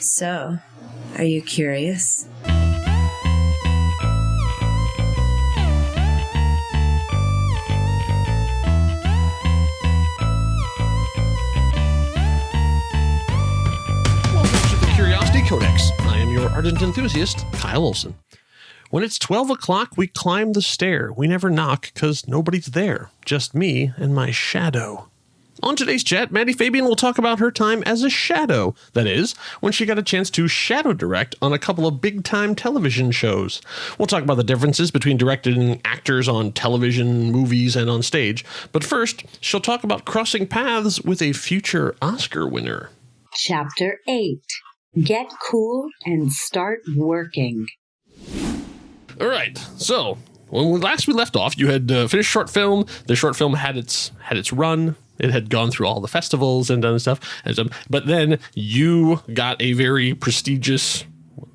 So, are you curious? Welcome to the Curiosity Codex. I am your ardent enthusiast, Kyle Olson. When it's 12 o'clock, we climb the stair. We never knock because nobody's there. Just me and my shadow. On today's chat, Mandy Fabian will talk about her time as a shadow. That is, when she got a chance to shadow direct on a couple of big-time television shows. We'll talk about the differences between directing actors on television, movies, and on stage. But first, she'll talk about crossing paths with a future Oscar winner. Chapter 8. Get cool and start working. All right, so when we left off, you had finished short film. The short film had its run. It had gone through all the festivals and done stuff. But then you got a very prestigious,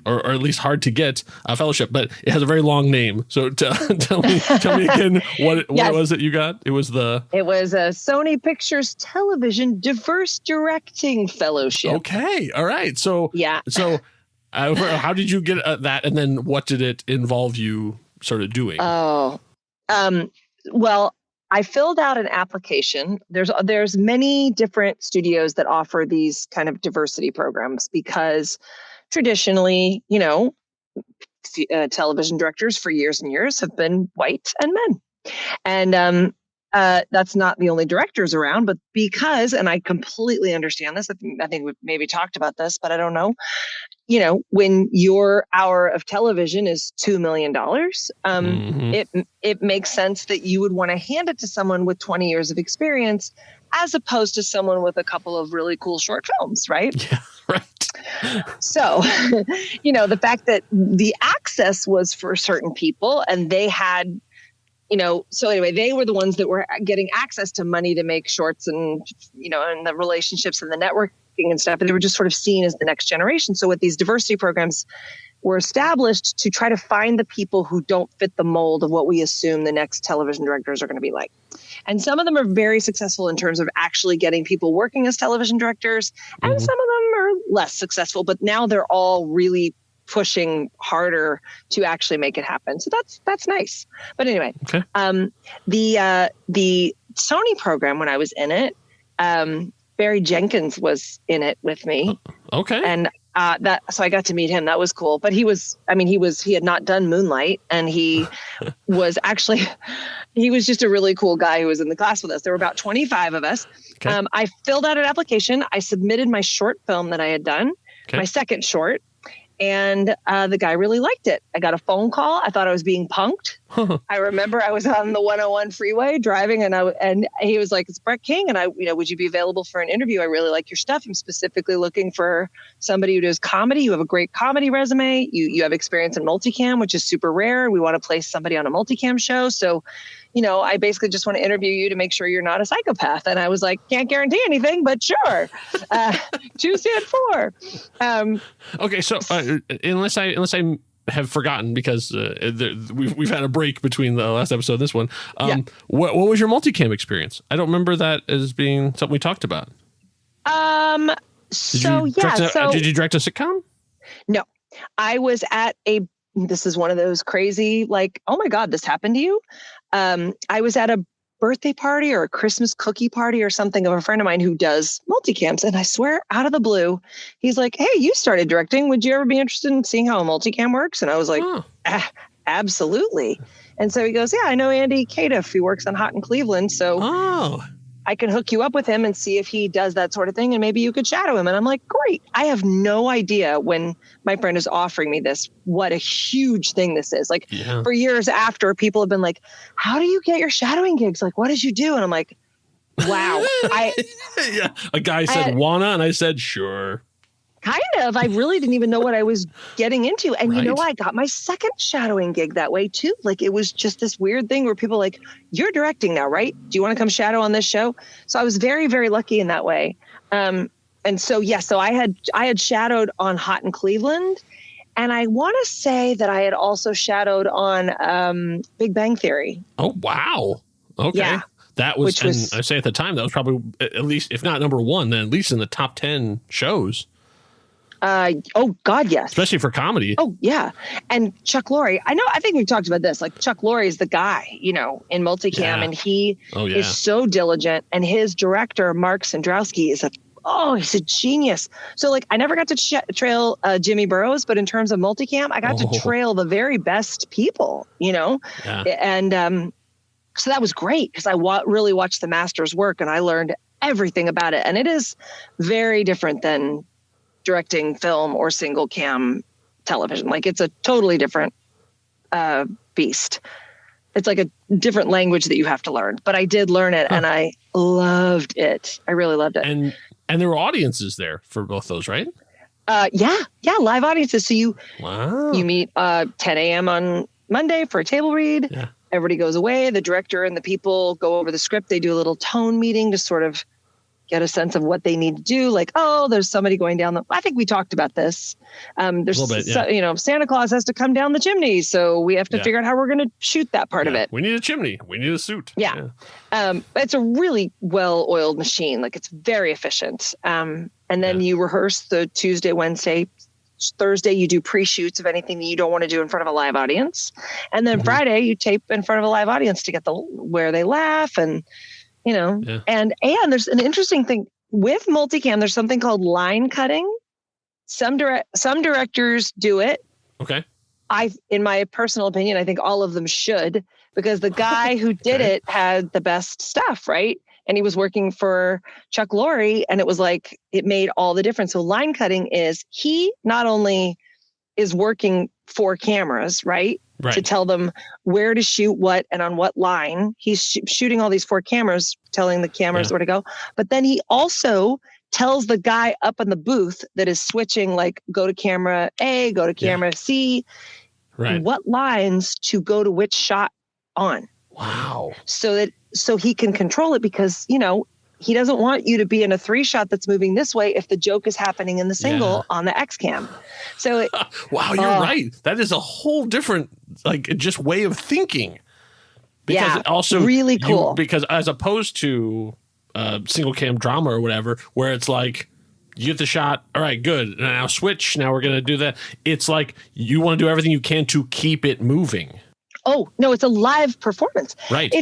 or at least hard to get, fellowship. But it has a very long name. So tell me again what it was that you got. It was a Sony Pictures Television Diverse Directing Fellowship. Okay, all right. So yeah. So how did you get that, and then what did it involve you sort of doing? Well, I filled out an application. There's many different studios that offer these kind of diversity programs because traditionally, television directors for years and years have been white and men. And that's not the only directors around, but because, and I completely understand this, I think we've maybe talked about this, but I don't know, when your hour of television is $2 million, it makes sense that you would want to hand it to someone with 20 years of experience as opposed to someone with a couple of really cool short films, right? Yeah, right. So, the fact that the access was for certain people and they had, so anyway, they were the ones that were getting access to money to make shorts and, and the relationships and the networking and stuff. And they were just sort of seen as the next generation. So what these diversity programs were established to try to find the people who don't fit the mold of what we assume the next television directors are going to be like. And some of them are very successful in terms of actually getting people working as television directors. And some of them are less successful, but now they're all really pushing harder to actually make it happen. So that's nice. But anyway, okay. The Sony program, when I was in it, Barry Jenkins was in it with me. Okay. And so I got to meet him. That was cool. But he had not done Moonlight, and he was just a really cool guy who was in the class with us. There were about 25 of us. Okay. I filled out an application. I submitted my short film that I had done, my second short. And the guy really liked it. I got a phone call. I thought I was being punked. I remember I was on the 101 freeway driving, and he was like, "It's Brett King, and would you be available for an interview? I really like your stuff. I'm specifically looking for somebody who does comedy. You have a great comedy resume. You have experience in multicam, which is super rare. We want to place somebody on a multicam show. So, I basically just want to interview you to make sure you're not a psychopath." And I was like, "Can't guarantee anything, but sure." 2 stand 4. Okay, so unless I have forgotten, because we've had a break between the last episode and this one. What was your multicam experience? I don't remember that as being something we talked about. Did you direct a sitcom? No, I was at this is one of those crazy, like, oh my God, this happened to you. I was at a birthday party or a Christmas cookie party or something of a friend of mine who does multicams. And I swear, out of the blue, he's like, "Hey, you started directing. Would you ever be interested in seeing how a multicam works?" And I was like, absolutely. And so he goes, "Yeah, I know Andy Cadiff. He works on Hot in Cleveland. So I can hook you up with him and see if he does that sort of thing. And maybe you could shadow him." And I'm like, great. I have no idea when my friend is offering me this, what a huge thing this is. Like for years after, people have been like, "How do you get your shadowing gigs? Like, what did you do?" And I'm like, wow. A guy said, "Wanna?" And I said, "Sure." Kind of. I really didn't even know what I was getting into. And I got my second shadowing gig that way too. Like, it was just this weird thing where people like, "You're directing now, right? Do you want to come shadow on this show?" So I was very, very lucky in that way. And so, so I had shadowed on Hot in Cleveland. And I want to say that I had also shadowed on Big Bang Theory. Oh, wow. Okay. Yeah. That was, I say at the time, that was probably, at least, if not number one, then at least in the top 10 shows. Oh God, yes. Especially for comedy. Oh yeah. And Chuck Lorre, I think we've talked about this. Like Chuck Lorre is the guy, in multicam, and he is so diligent. And his director, Mark Sandrowski, he's a genius. So like, I never got to trail Jimmy Burrows, but in terms of multicam, I got to trail the very best people, and so that was great because I really watched the masters work and I learned everything about it. And it is very different than directing film or single cam television. Like it's a totally different beast. It's like a different language that you have to learn, but I did learn it and I loved it. I really loved it. And there were audiences there for both those, right? Yeah. Live audiences. So you meet 10 a.m. on Monday for a table read. Yeah. Everybody goes away. The director and the people go over the script. They do a little tone meeting to sort of get a sense of what they need to do. Like, there's somebody going down I think we talked about this. There's, Santa Claus has to come down the chimney. So we have to figure out how we're going to shoot that part of it. We need a chimney. We need a suit. Yeah. It's a really well-oiled machine. Like it's very efficient. And then you rehearse the Tuesday, Wednesday, Thursday, you do pre-shoots of anything that you don't want to do in front of a live audience. And then Friday you tape in front of a live audience to get where they laugh and, and there's an interesting thing with multicam. There's something called line cutting. Some directors do it. Okay. In my personal opinion, I think all of them should, because the guy who did it had the best stuff, right? And he was working for Chuck Lorre, and it was like, it made all the difference. So line cutting is, he not only is working for cameras, right? To tell them where to shoot what and on what line. He's shooting all these 4 cameras, telling the cameras where to go. But then he also tells the guy up in the booth that is switching, like, go to camera A, go to camera C, what lines to go to which shot on. Wow. So he can control it, because, he doesn't want you to be in a 3-shot that's moving this way if the joke is happening in the single on the X cam. So wow, you're right. That is a whole different, just way of thinking. Because it also really cool. Because as opposed to single cam drama or whatever, where it's like, you get the shot, all right, good. Now switch. Now we're going to do that. It's like you want to do everything you can to keep it moving. Oh, no, it's a live performance. Right.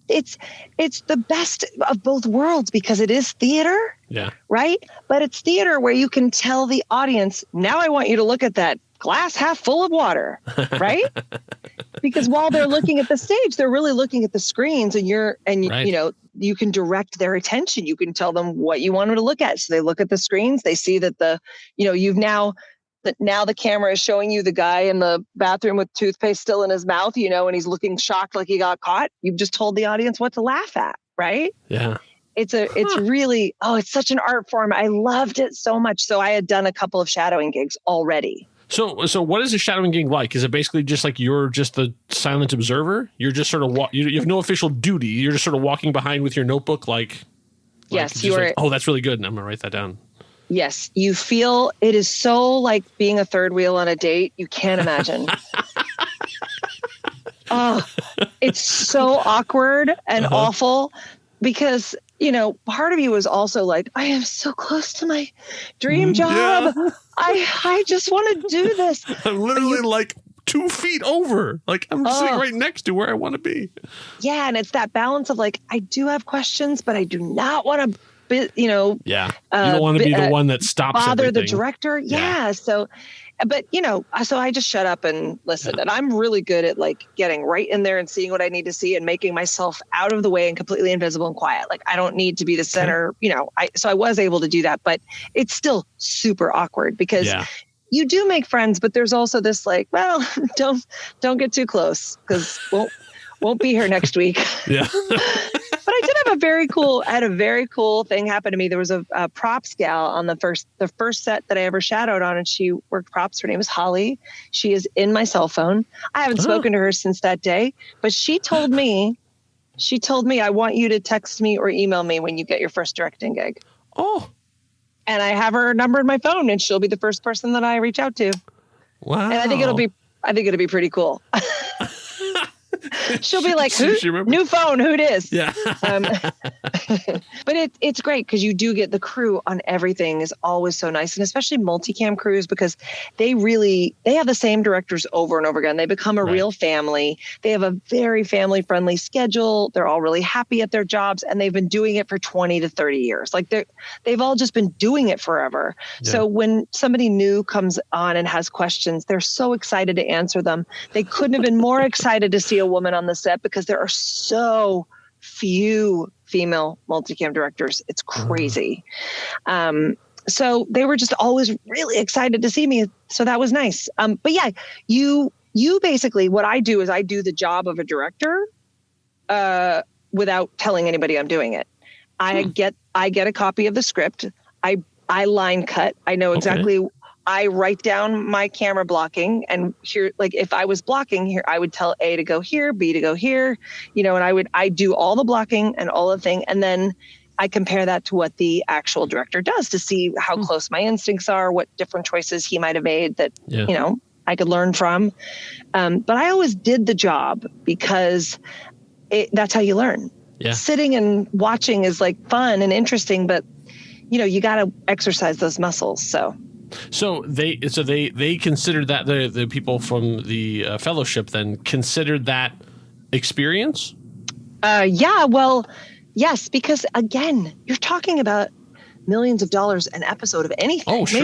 It's the best of both worlds, because it is theater. Yeah. Right. But it's theater where you can tell the audience, now I want you to look at that glass half full of water. Right. Because while they're looking at the stage, they're really looking at the screens, and you can direct their attention. You can tell them what you want them to look at. So they look at the screens, they see that now the camera is showing you the guy in the bathroom with toothpaste still in his mouth, and he's looking shocked like he got caught. You've just told the audience what to laugh at, right? Yeah. It's really, it's such an art form. I loved it so much. So I had done a couple of shadowing gigs already. So what is a shadowing gig like? Is it basically just like you're just the silent observer? You're just sort of you have no official duty. You're just sort of walking behind with your notebook, yes, you are. Oh, that's really good. And I'm gonna write that down. Yes, you feel it is so like being a third wheel on a date. You can't imagine. It's so awkward and awful, because, part of you is also like, I am so close to my dream job. Yeah. I just want to do this. I'm literally 2 feet over. I'm sitting right next to where I want to be. Yeah. And it's that balance of I do have questions, but I do not want to, you don't want to be the one that stops bother everything. The director. Yeah. So, but so I just shut up and listened, and I'm really good at getting right in there and seeing what I need to see and making myself out of the way and completely invisible and quiet. I don't need to be the center, so I was able to do that, but it's still super awkward, because you do make friends, but there's also this don't get too close, because won't be here next week. Yeah. But I did have I had a very cool thing happen to me. There was a props gal on the first set that I ever shadowed on, and she worked props. Her name is Holly. She is in my cell phone. I haven't spoken to her since that day, but she told me, I want you to text me or email me when you get your first directing gig. Oh. And I have her number in my phone, and she'll be the first person that I reach out to. Wow. And I think it'll be pretty cool. She'll be like, She remembers. new phone, who it is? Yeah. But it's great because you do get the crew on everything is always so nice. And especially multicam crews, because they have the same directors over and over again. They become a real family. They have a very family friendly schedule. They're all really happy at their jobs, and they've been doing it for 20 to 30 years. Like they've all just been doing it forever. Yeah. So when somebody new comes on and has questions, they're so excited to answer them. They couldn't have been more excited to see a woman on the set because there are so few female multicam directors. It's crazy. So they were just always really excited to see me. So that was nice. But yeah, you basically, what I do is I do the job of a director without telling anybody I'm doing it. I get a copy of the script. I line cut. I know exactly. I write down my camera blocking, and here, like if I was blocking here, I would tell A to go here, B to go here, and I do all the blocking and all the thing. And then I compare that to what the actual director does to see how close my instincts are, what different choices he might've made that, I could learn from. But I always did the job because that's how you learn. Yeah. Sitting and watching is like fun and interesting, but you got to exercise those muscles. So they considered that the people from the fellowship then considered that experience? Yeah, well, yes, because again, you're talking about millions of dollars an episode of anything. Oh, sure.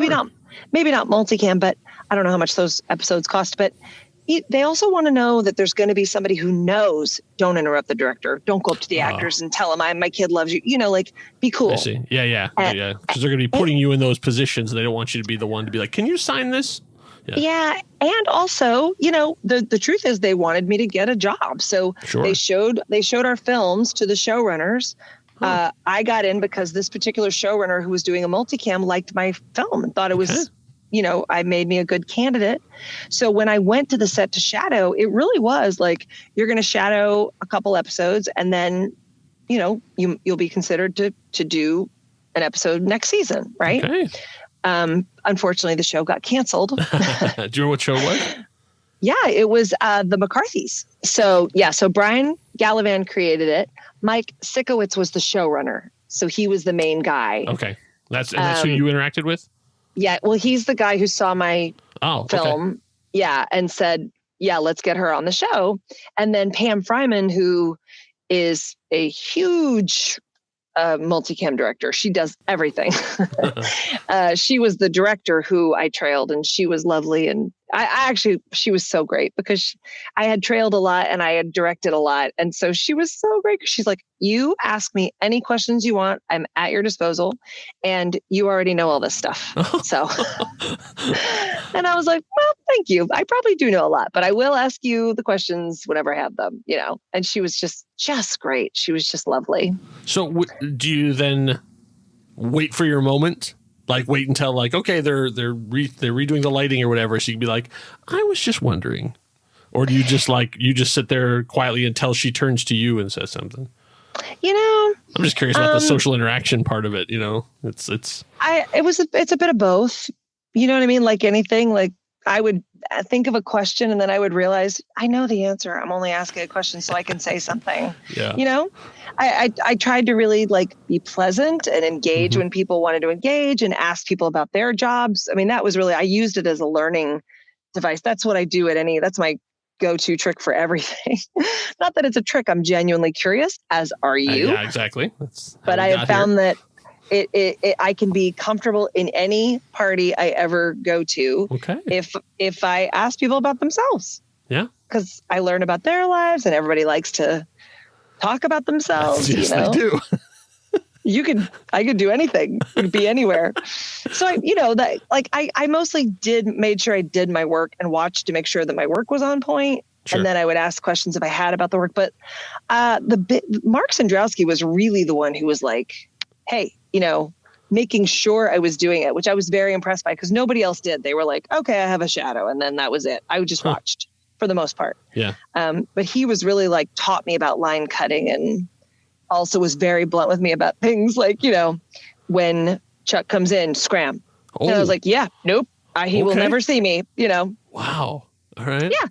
Maybe not multicam, but I don't know how much those episodes cost, but they also want to know that there's going to be somebody who knows, don't interrupt the director. Don't go up to the actors and tell them my kid loves you. Be cool. I see. Yeah. Because they're going to be putting you in those positions. They don't want you to be the one to be like, can you sign this? Yeah. And also, the truth is they wanted me to get a job. So they showed our films to the showrunners. I got in because this particular showrunner who was doing a multicam liked my film and thought it was, I made me a good candidate. So when I went to the set to shadow, it really was like, you're going to shadow a couple episodes and then, you'll be considered to do an episode next season. Right. Okay. Unfortunately, the show got canceled. Do you know what show it was? Yeah, it was the McCarthys. So Brian Gallivan created it. Mike Sikowitz was the showrunner. So he was the main guy. Okay. That's who you interacted with? Yeah, well, he's the guy who saw my film, okay. Yeah, and said, yeah, let's get her on the show. And then Pam Fryman, who is a huge multicam director. She does everything. She was the director who I trailed, and she was lovely. And she was so great because I had trailed a lot and I had directed a lot. And so she was so great. She's like, you ask me any questions you want. I'm at your disposal, and you already know all this stuff. So, and I was like, well, thank you. I probably do know a lot, but I will ask you the questions whenever I have them, and she was just great. She was just lovely. So do you then wait for your moment? Like wait until okay, they're redoing the lighting or whatever. So you can be like, I was just wondering. Or do you just sit there quietly until she turns to you and says something? I'm just curious about the social interaction part of it. It's a bit of both. You know what I mean? Like anything, like I would think of a question and then I would realize I know the answer. I'm only asking a question so I can say something. Yeah. I tried to really be pleasant and engage when people wanted to engage and ask people about their jobs. I mean, that was really, I used it as a learning device. That's what I do that's my go-to trick for everything. Not that it's a trick. I'm genuinely curious, as are you. Yeah, exactly. But I have found that I can be comfortable in any party I ever go to. Okay. If I ask people about themselves. Yeah. Because I learn about their lives, and everybody likes to talk about themselves. Yes, they do. I could do anything. Could be anywhere. So I mostly made sure I did my work and watched to make sure that my work was on point. Sure. And then I would ask questions if I had about the work. But Mark Sandrowski was really the one who was like, hey, making sure I was doing it, which I was very impressed by because nobody else did. They were like, okay, I have a shadow. And then that was it. I just watched for the most part. Yeah. But he was really taught me about line cutting, and also was very blunt with me about things like, when Chuck comes in, scram. Oh. And I was like, yeah, nope. He will never see me, Wow. All right. Yeah.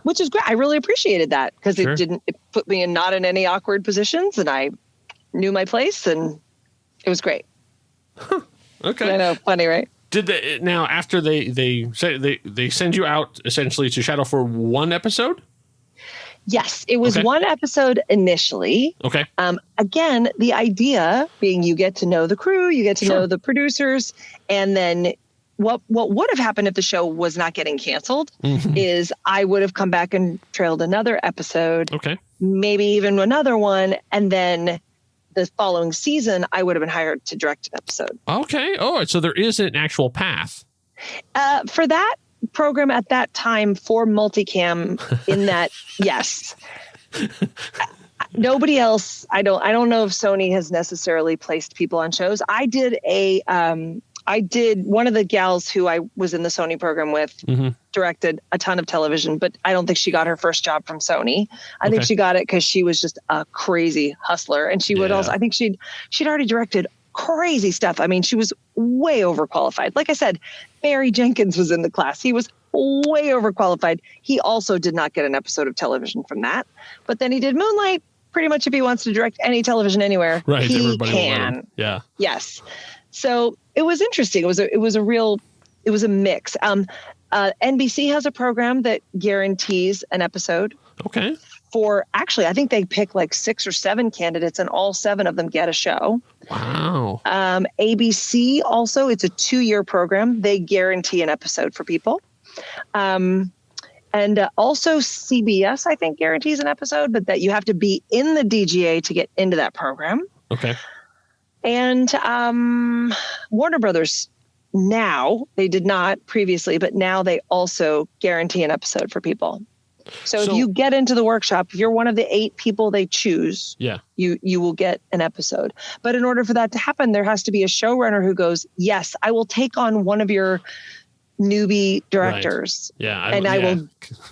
which is great. I really appreciated that because Sure. it put me not in any awkward positions, and I knew my place, and it was great. Okay. I know, funny, right? Did they now after they send you out essentially to shadow for one episode? Yes, it was Okay. one episode initially. Okay. Again, the idea being you get to know the crew, you get to Sure. know the producers, and then what would have happened if the show was not getting canceled is I would have come back and trailed another episode, Okay. maybe even another one, and then the following season I would have been hired to direct an episode. Okay. Oh, so there is an actual path. For that program at that time for multicam in that, yes. Nobody else. I don't know if Sony has necessarily placed people on shows. I did one of the gals who I was in the Sony program with directed a ton of television, but I don't think she got her first job from Sony. I think she got it because she was just a crazy hustler. And she would also, I think she'd already directed crazy stuff. I mean, she was way overqualified. Like I said, Barry Jenkins was in the class. He was way overqualified. He also did not get an episode of television from that. But then he did Moonlight. Pretty much if he wants to direct any television anywhere, Right. he Everybody will let can. him. Yeah. Yes. So it was interesting. It was a mix. NBC has a program that guarantees an episode Okay. for, actually, I think they pick like 6 or 7 candidates and all 7 of them get a show. Wow. ABC also, it's a 2-year program. They guarantee an episode for people. And also CBS, I think, guarantees an episode, but that you have to be in the DGA to get into that program. Okay. And Warner Brothers now, they did not previously, but now they also guarantee an episode for people. So if you get into the workshop, if you're one of the 8 people they choose, you will get an episode. But in order for that to happen, there has to be a showrunner who goes, yes, I will take on one of your newbie directors. Right. Yeah. I will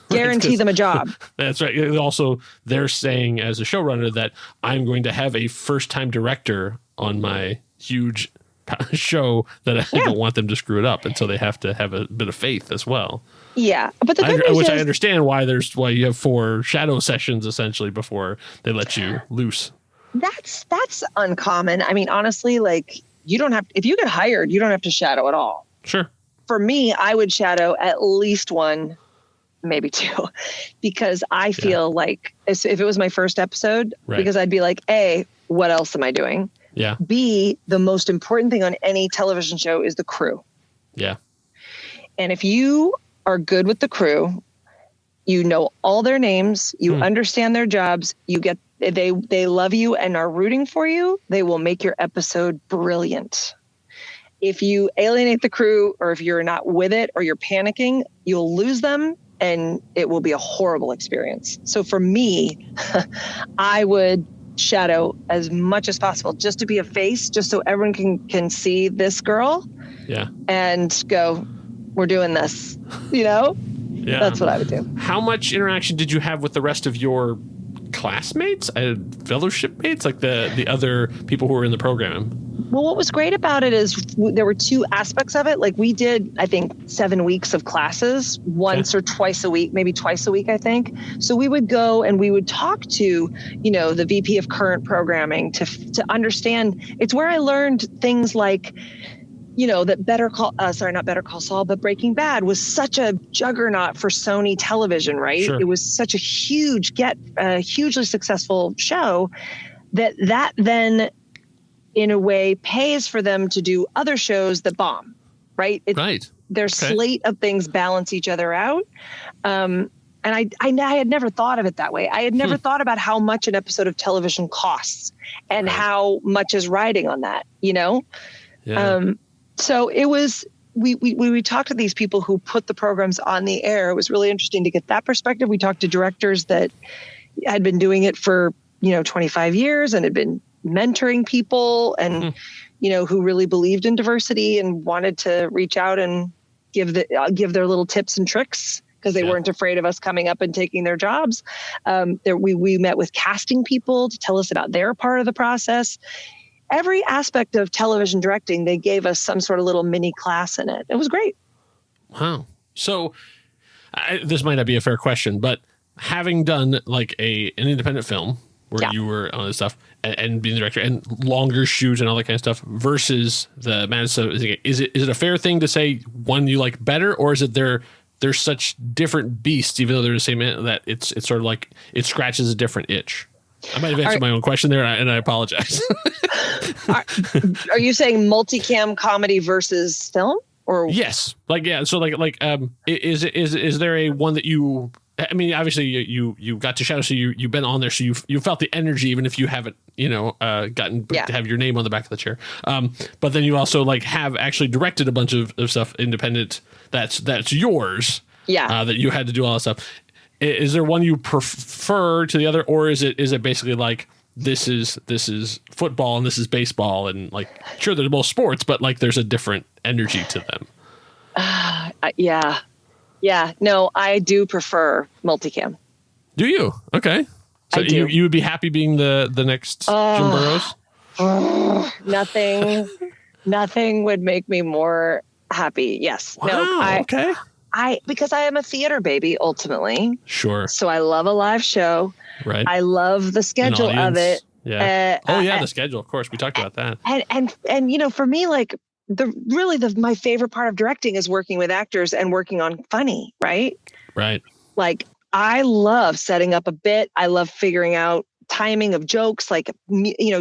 guarantee them a job. That's right. Also, they're saying as a showrunner that I'm going to have a first-time director on my huge show that I don't want them to screw it up. And so they have to have a bit of faith as well. Yeah. But the good news which is, I understand why you have 4 shadow sessions essentially before they let you loose. That's uncommon. I mean, honestly, like if you get hired, you don't have to shadow at all. Sure. For me, I would shadow at least 1, maybe 2, because I feel like if it was my first episode, because I'd be like, A, what else am I doing? Yeah. B, the most important thing on any television show is the crew. Yeah. And if you are good with the crew, you know all their names, you understand their jobs, they love you and are rooting for you, they will make your episode brilliant. If you alienate the crew, or if you're not with it, or you're panicking, you'll lose them and it will be a horrible experience. So for me, I would shadow as much as possible just to be a face, just so everyone can see this girl and go, we're doing this, Yeah. That's what I would do. How much interaction did you have with the rest of your classmates, fellowship mates, like the other people who were in the program? Well, what was great about it is there were 2 aspects of it. Like we did, I think, 7 weeks of classes once or twice a week, maybe twice a week, I think. So we would go and we would talk to, the VP of current programming to understand. It's where I learned things like, that not Better Call Saul, but Breaking Bad was such a juggernaut for Sony television, right? Sure. It was such a hugely successful show that then in a way pays for them to do other shows that bomb, right? Their slate of things balance each other out. And I had never thought of it that way. I had never thought about how much an episode of television costs and how much is riding on that, Yeah. So it was, we talked to these people who put the programs on the air. It was really interesting to get that perspective. We talked to directors that had been doing it for, 25 years and had been mentoring people and, who really believed in diversity and wanted to reach out and give their little tips and tricks because they weren't afraid of us coming up and taking their jobs. We met with casting people to tell us about their part of the process. Every aspect of television directing, they gave us some sort of little mini class in it. It was great. Wow. So this might not be a fair question, but having done like an independent film where you were on this stuff and being the director and longer shoots and all that kind of stuff versus the Madison, is it a fair thing to say one you like better, or is it they're such different beasts, even though they're the same, that it's sort of like it scratches a different itch? I might have answered my own question there, and I apologize. Are you saying multicam comedy versus film? Or yes, so is there a one that you? I mean, obviously you got to shadow, so you've been on there, so you felt the energy, even if you haven't gotten to have your name on the back of the chair. But then you also like have actually directed a bunch of stuff independent that's yours. Yeah, that you had to do all that stuff. Is there one you prefer to the other, or is it basically like this is football and this is baseball, and like sure they're both sports, but like there's a different energy to them? Yeah. No, I do prefer multicam. Do you? Okay. So you would be happy being the next Jim Burrows? Nothing would make me more happy. Yes. Wow, no. Okay. Because I am a theater baby ultimately. Sure. So I love a live show. Right. I love the schedule of it. Yeah. The schedule. Of course, we talked about that. And for me, like my favorite part of directing is working with actors and working on funny. Right. Right. Like I love setting up a bit. I love figuring out timing of jokes. Like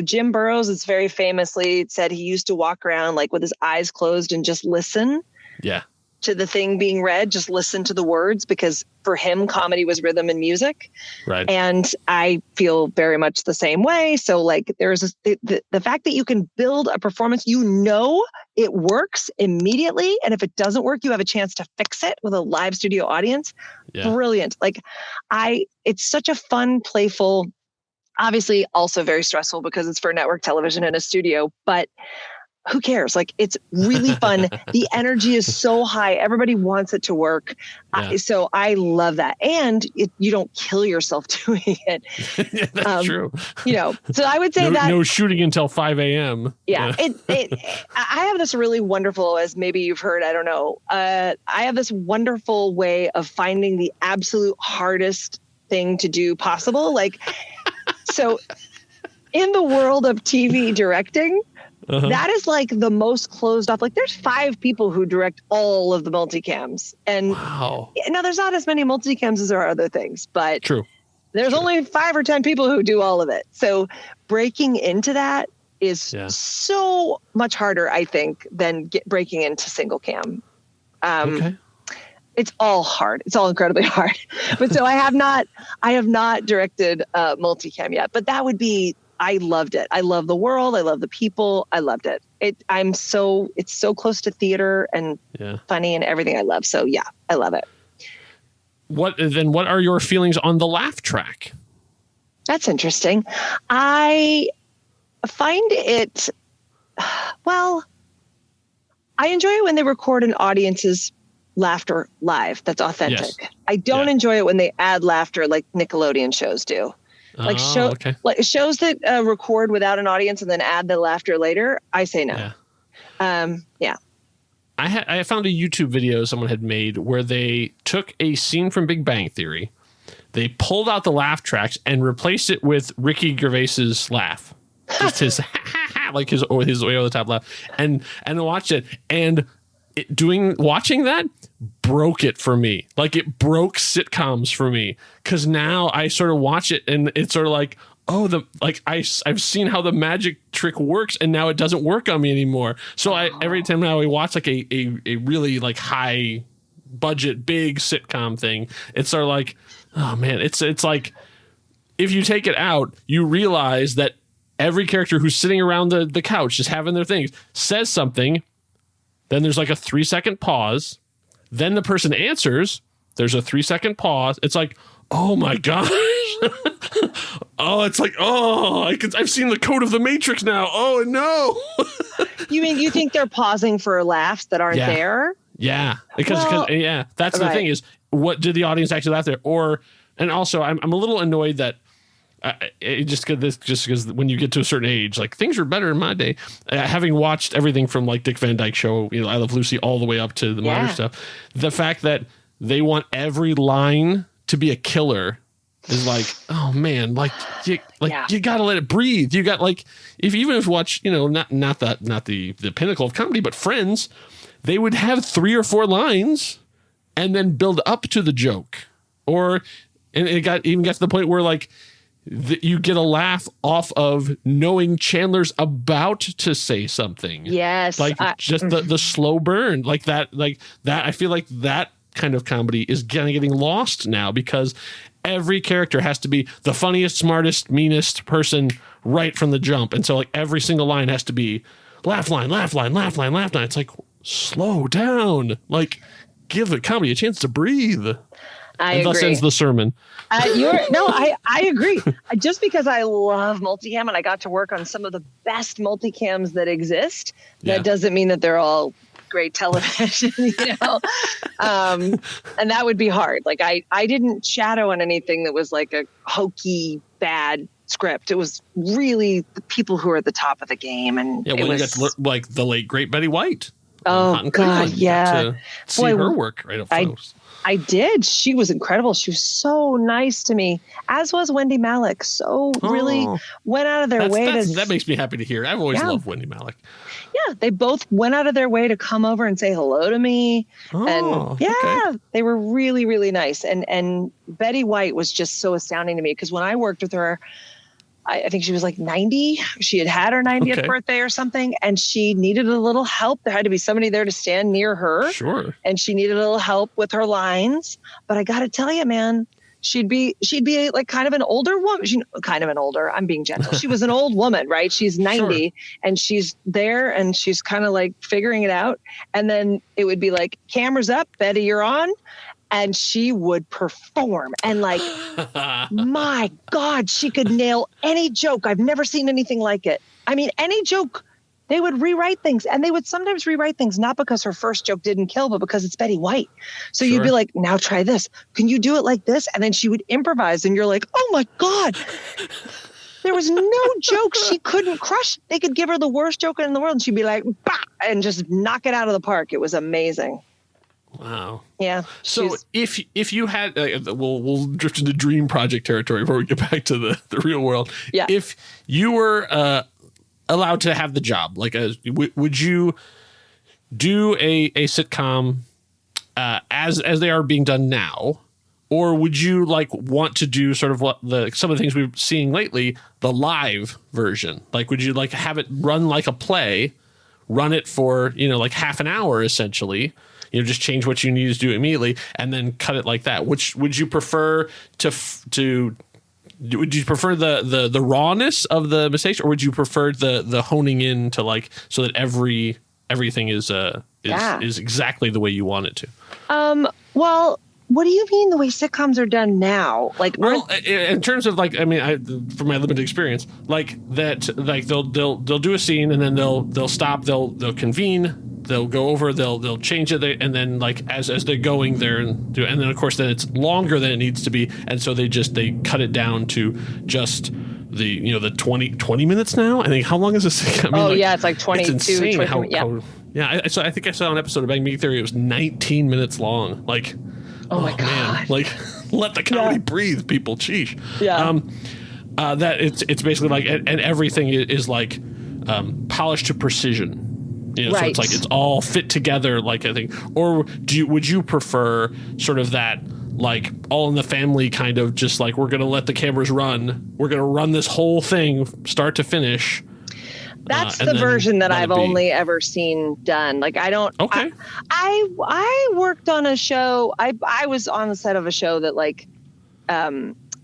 Jim Burrows is very famously said he used to walk around like with his eyes closed and just listen. Yeah. To the thing being read, just listen to the words, because for him, comedy was rhythm and music. Right. And I feel very much the same way. So like there's the fact that you can build a performance, it works immediately. And if it doesn't work, you have a chance to fix it with a live studio audience. Yeah. Brilliant. Like it's such a fun, playful, obviously also very stressful because it's for network television in a studio, but who cares? Like, it's really fun. The energy is so high. Everybody wants it to work. Yeah. So I love that. And you don't kill yourself doing it. Yeah, that's true. So I would say no shooting until 5 a.m. Yeah. I have this really wonderful, as maybe you've heard, I don't know. I have this wonderful way of finding the absolute hardest thing to do possible. Like, so in the world of TV directing, that is like the most closed off. Like there's 5 people who direct all of the multicams. And now there's not as many multicams as there are other things, but there's only 5 or 10 people who do all of it. So breaking into that is so much harder, I think, than breaking into single cam. It's all hard. It's all incredibly hard. But so I have not directed multicam yet, but that would be, I loved it. I love the world. I love the people. I loved it. It's so close to theater and funny and everything I love. So yeah, I love it. What are your feelings on the laugh track? That's interesting. I find it, well, I enjoy it when they record an audience's laughter live. That's authentic. Yes. I don't enjoy it when they add laughter like Nickelodeon shows do. Like shows that record without an audience and then add the laughter later. I say no. Yeah. I found a YouTube video someone had made where they took a scene from Big Bang Theory, they pulled out the laugh tracks and replaced it with Ricky Gervais's laugh, just his like his way over the top laugh, and watched it, and watching that broke it for me. Like it broke sitcoms for me, because now I sort of watch it and it's sort of like, I've seen how the magic trick works and now it doesn't work on me anymore. So every time now we watch like a really like high budget big sitcom thing, it's sort of like, oh man, it's like if you take it out, you realize that every character who's sitting around the couch just having their things says something. Then there's like a 3-second pause. Then the person answers. There's a 3-second pause. It's like, oh my gosh. It's like, I've seen the code of the Matrix now. Oh no. You think they're pausing for laughs that aren't there? Yeah. Because that's the thing is, what did the audience actually laugh there? And also I'm a little annoyed that because when you get to a certain age, like things were better in my day. Having watched everything from like Dick Van Dyke Show, I Love Lucy, all the way up to the modern stuff, the fact that they want every line to be a killer is like, oh man, like you gotta let it breathe. You got like, if you watch, not the pinnacle of comedy, but Friends, they would have 3 or 4 lines and then build up to the joke. And it got to the point where like you get a laugh off of knowing Chandler's about to say something. Yes. Like just the slow burn like that. I feel like that kind of comedy is kind of getting lost now because every character has to be the funniest, smartest, meanest person right from the jump. And so like every single line has to be laugh line, laugh line, laugh line, laugh line. It's like, slow down. Like, give the comedy a chance to breathe. I agree. Thus ends the sermon. I agree. Just because I love multicam and I got to work on some of the best multicams that exist, that doesn't mean that they're all great television, and that would be hard. Like I didn't shadow on anything that was like a hokey, bad script. It was really the people who are at the top of the game. And you got to look like the late, great Betty White. Oh, God, yeah. To see her work right up close. I did. She was incredible. She was so nice to me, as was Wendy Malick. Really went out of their way that makes me happy to hear. I've always loved Wendy Malick. Yeah, they both went out of their way to come over and say hello to me. They were really, really nice. And Betty White was just so astounding to me because when I worked with her, I think she was like 90. She had her 90th birthday or something, and she needed a little help. There had to be somebody there to stand near her. Sure. And she needed a little help with her lines. But I got to tell you, man, she'd be like kind of an older woman. I'm being gentle. She was an old woman, right? She's 90 and she's there and she's kind of like figuring it out. And then it would be like, cameras up, Betty, you're on. And she would perform. And like, my God, she could nail any joke. I've never seen anything like it. I mean, any joke, they would rewrite things. And they would sometimes rewrite things, not because her first joke didn't kill, but because it's Betty White. So you'd be like, now try this. Can you do it like this? And then she would improvise. And you're like, oh my God. There was no joke she couldn't crush. They could give her the worst joke in the world. And she'd be like, bah, and just knock it out of the park. It was amazing. Wow. Yeah. So if you had, we'll drift into dream project territory before we get back to the real world. Yeah. If you were allowed to have the job, like, would you do a sitcom as they are being done now, or would you like want to do sort of what some of the things we've seeing lately, the live version? Like, would you like have it run like a play, run it for like half an hour essentially? Just change what you need to do immediately and then cut it like that. Which would you prefer would you prefer the rawness of the mistakes, or would you prefer the honing in to like, so that everything is exactly the way you want it to? Well, what do you mean the way sitcoms are done now? Like, well, in terms of like, I mean, from my limited experience, like that, like they'll do a scene and then they'll stop, they'll convene, they'll go over, they'll change it, and then like as they're going there and then of course then it's longer than it needs to be, and so they cut it down to just the 20 minutes now. I think, how long is this? I mean, it's like 22. It's insane 20, I think I saw an episode of Bang Bang Theory. It was 19 minutes long. Like, oh my God, man, like let the comedy breathe, people. Sheesh. Yeah. That it's basically like, and everything is like polished to precision. So it's like it's all fit together, like I think. Or would you prefer sort of that, like All in the Family kind of, just like, we're going to let the cameras run. We're going to run this whole thing start to finish. That's the version that I've only ever seen done. Like, I don't. Okay. I worked on a show. I was on the set of a show that like,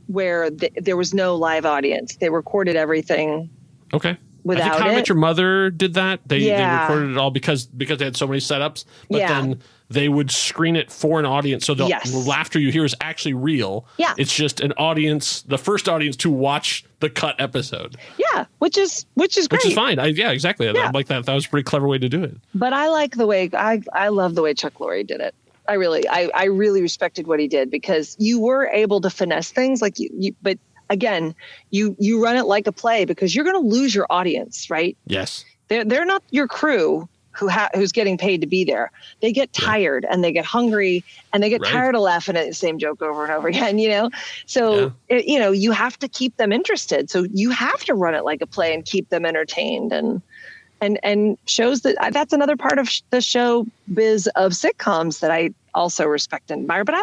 where there was no live audience. They recorded everything. Okay. Without I think How I Met Your Mother did that. They recorded it all because they had so many setups. But then they would screen it for an audience, so the laughter you hear is actually real. Yeah. It's just an audience, the first audience to watch the cut episode. Yeah, which is great. Which is fine. Exactly. Yeah. Like that. That was a pretty clever way to do it. But I like the way I love the way Chuck Lorre did it. I really respected what he did, because you were able to finesse things like but again, you run it like a play, because you're going to lose your audience, right? Yes. They're not your crew who's getting paid to be there. They get tired and they get hungry and they get tired of laughing at the same joke over and over again, So, you have to keep them interested. So you have to run it like a play and keep them entertained and shows that's another part of the show biz of sitcoms that I also respect and admire. But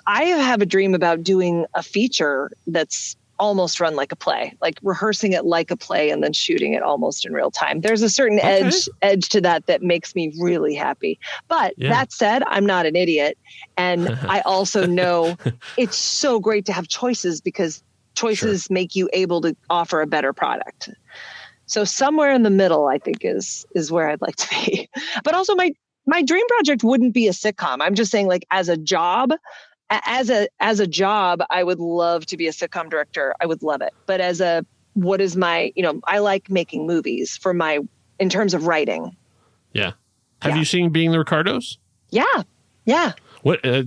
I have a dream about doing a feature that's almost run like a play, like rehearsing it like a play and then shooting it almost in real time. There's a certain edge to that makes me really happy. But that said, I'm not an idiot. And I also know it's so great to have choices because choices make you able to offer a better product. So somewhere in the middle, I think is where I'd like to be. But also my dream project wouldn't be a sitcom. I'm just saying, like, as a job, I would love to be a sitcom director. I would love it. But I like making movies in terms of writing. Yeah. Have you seen Being the Ricardos? Yeah. Yeah. I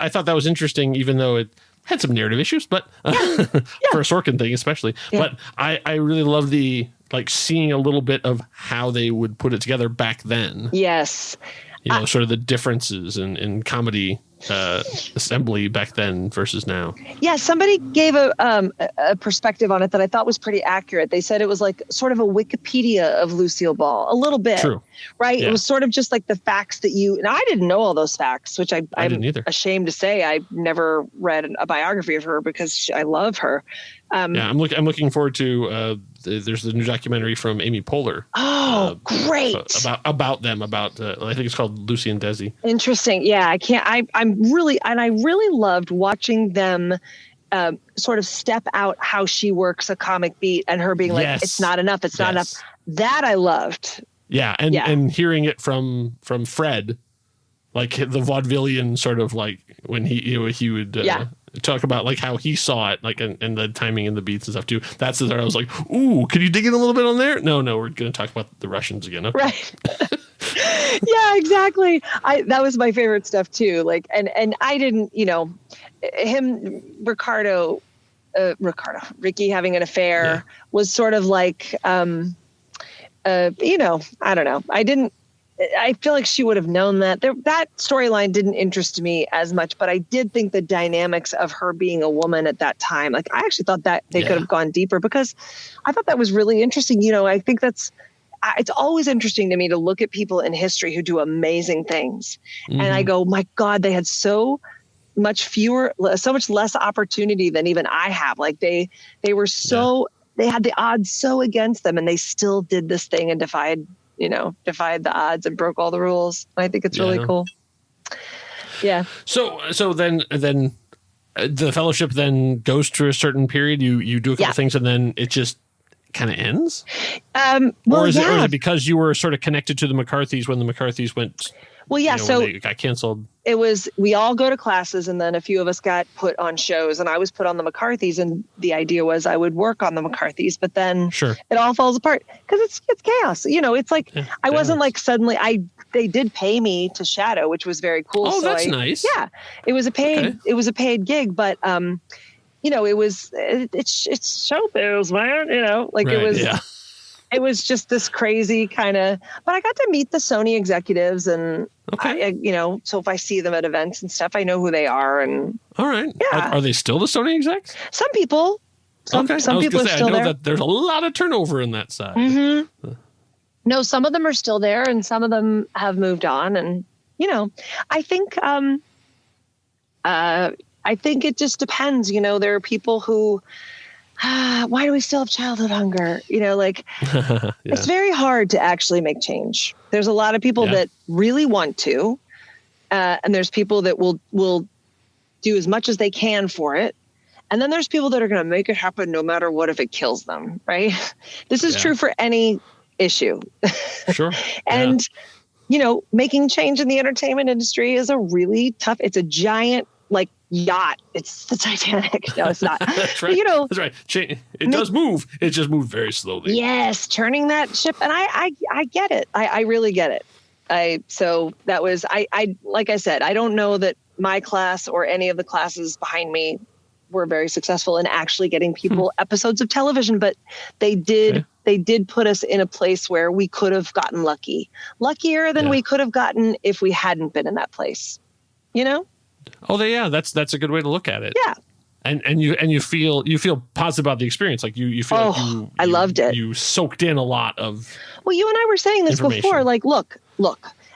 thought that was interesting, even though it had some narrative issues, but for a Sorkin thing, especially. Yeah. But I really love seeing a little bit of how they would put it together back then. Yes. Sort of the differences in comedy assembly back then versus now. Yeah, somebody gave a perspective on it that I thought was pretty accurate. They said it was like sort of a Wikipedia of Lucille Ball, a little bit. True. Right? Yeah. It was sort of just like the facts and I didn't know all those facts, which I'm ashamed to say. I never read a biography of her because I love her. I'm looking forward to there's the new documentary from Amy Poehler. Oh, great! About them. I think it's called Lucy and Desi. Interesting. Yeah, I really loved watching them sort of step out how she works a comic beat and her being like, it's not enough. It's not enough. That I loved. Yeah, and hearing it from Fred, like the vaudevillian sort of like when he would talk about like how he saw it, like and the timing and the beats and stuff too. That's the part I was like, ooh, could you dig in a little bit on there? No, we're going to talk about the Russians again. Okay. Right. Yeah, exactly. That was my favorite stuff too. Like, and I didn't, Ricky having an affair was sort of like, I don't know. I feel like she would have known that. That storyline didn't interest me as much, but I did think the dynamics of her being a woman at that time, like I actually thought that they could have gone deeper because I thought that was really interesting. I think it's always interesting to me to look at people in history who do amazing things. Mm-hmm. And I go, my God, they had so much less opportunity than even I have. Like they were they had the odds so against them and they still did this thing and defied the odds and broke all the rules. I think it's really cool. Yeah. So then the fellowship then goes through a certain period. You do a couple things and then it just kind of ends. Or is it because you were sort of connected to the McCarthys when the McCarthys went? Well, yeah. So when they got canceled. It was, we all go to classes and then a few of us got put on shows and I was put on the McCarthys and the idea was I would work on the McCarthys, but then it all falls apart because it's chaos. It's like, I wasn't like suddenly they did pay me to shadow, which was very cool. Oh, so that's nice. Yeah. It was a paid gig, but, it's showbiz, man. It was just this crazy kind of, but I got to meet the Sony executives and, so if I see them at events and stuff, I know who they are. And all right. Yeah. Are they still the Sony execs? Some people. Some people are still there. I know that there's a lot of turnover in that side. Mm-hmm. No, some of them are still there and some of them have moved on. And, I think it just depends. There are people who, why do we still have childhood hunger? It's very hard to actually make change. There's a lot of people that really want to, and there's people that will do as much as they can for it. And then there's people that are going to make it happen no matter what if it kills them, right? This is true for any issue. Sure. And, making change in the entertainment industry is a really tough, it's a giant, yacht. It's the Titanic. No, it's not. That's right. That's right. It does move. It just moved very slowly. Yes, turning that ship, and I get it. I really get it. So that was I like I said, I don't know that my class or any of the classes behind me were very successful in actually getting people episodes of television, but they did they did put us in a place where we could have gotten luckier than we could have gotten if we hadn't been in that place, you know? Oh, that's a good way to look at it. Yeah. And you feel positive about the experience. Like you feel like I loved it. You soaked in a lot of. Well, you and I were saying this before, like, look,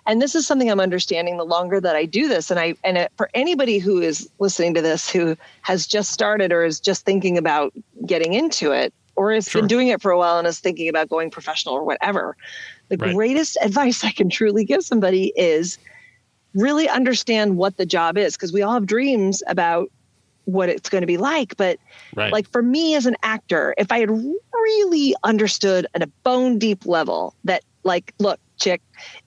and this is something I'm understanding the longer that I do this. For anybody who is listening to this, who has just started or is just thinking about getting into it, or has been doing it for a while and is thinking about going professional or whatever, the greatest advice I can truly give somebody is really understand what the job is. Because we all have dreams about what it's going to be like. But like for me as an actor, if I had really understood at a bone deep level that, like, look, chick,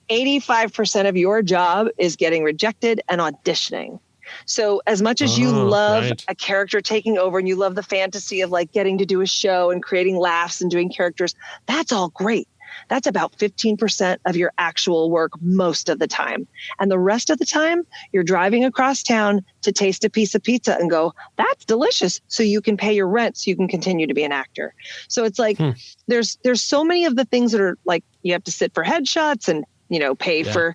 85% of your job is getting rejected and auditioning. So as much as you love a character taking over and you love the fantasy of like getting to do a show and creating laughs and doing characters, that's all great. That's about 15% of your actual work most of the time. And the rest of the time, you're driving across town to taste a piece of pizza and go, that's delicious. So you can pay your rent so you can continue to be an actor. So it's like, there's so many of the things that are like, you have to sit for headshots and, you know, pay for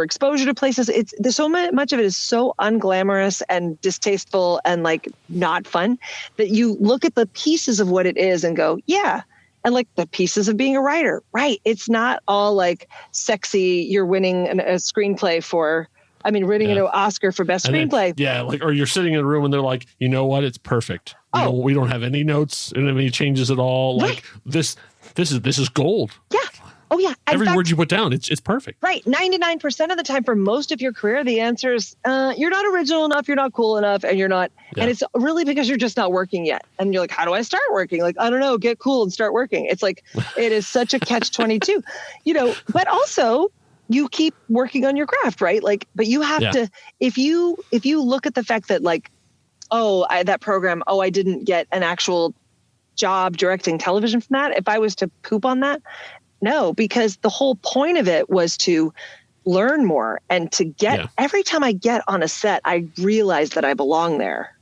exposure to places. There's so much of it is so unglamorous and distasteful and like not fun that you look at the pieces of what it is and go, yeah. And like the pieces of being a writer, right? It's not all like sexy. You're winning a screenplay winning an Oscar for best screenplay. Like, or you're sitting in a room and they're like, you know what? It's perfect. We don't have any notes and any changes at all. Like this is gold. Yeah. Oh yeah. Every word you put down, it's perfect. Right. 99% of the time for most of your career, the answer is you're not original enough, you're not cool enough, and you're not. Yeah. And it's really because you're just not working yet. And you're like, how do I start working? Like, I don't know, get cool and start working. It's like, it is such a catch-22, you know, but also you keep working on your craft, right? Like, but you have to, if you look at the fact that like, that program, I didn't get an actual job directing television from that. If I was to poop on that, no, because the whole point of it was to learn more and to get, every time I get on a set, I realize that I belong there.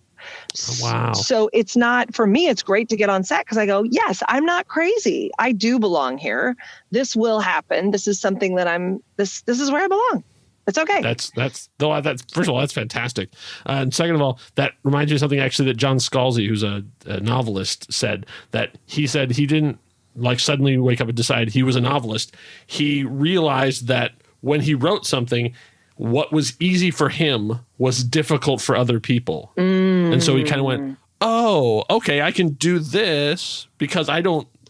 Wow. So it's not, for me, it's great to get on set because I go, yes, I'm not crazy. I do belong here. This will happen. This is something that this is where I belong. It's okay. That's first of all, that's fantastic. And second of all, that reminds me of something actually that John Scalzi, who's a novelist, said he didn't like suddenly wake up and decide he was a novelist. He realized that when he wrote something, what was easy for him was difficult for other people. And so he kind of went, oh, okay, I can do this because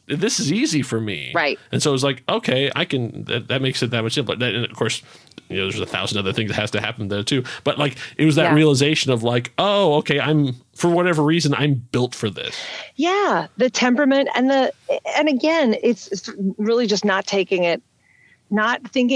this is easy for me. Right. And so it was like, okay, I can, that makes it that much simpler. And of course, you know, there's 1,000 other things that has to happen there too. But like, it was that realization of like, oh, okay, for whatever reason, I'm built for this. Yeah. The temperament and again, it's really just not thinking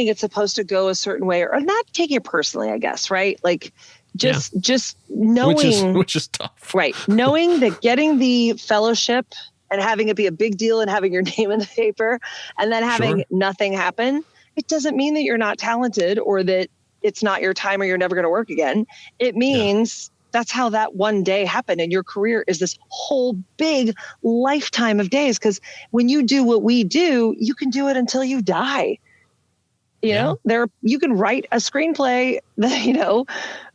it's supposed to go a certain way or not taking it personally, I guess. Right. Like just knowing, which is tough. Right. Knowing that getting the fellowship and having it be a big deal and having your name in the paper and then having nothing happen, it doesn't mean that you're not talented or that it's not your time or you're never going to work again. It means that's how that one day happened. And your career is this whole big lifetime of days. Because when you do what we do, you can do it until you die. You know, you can write a screenplay that, you know,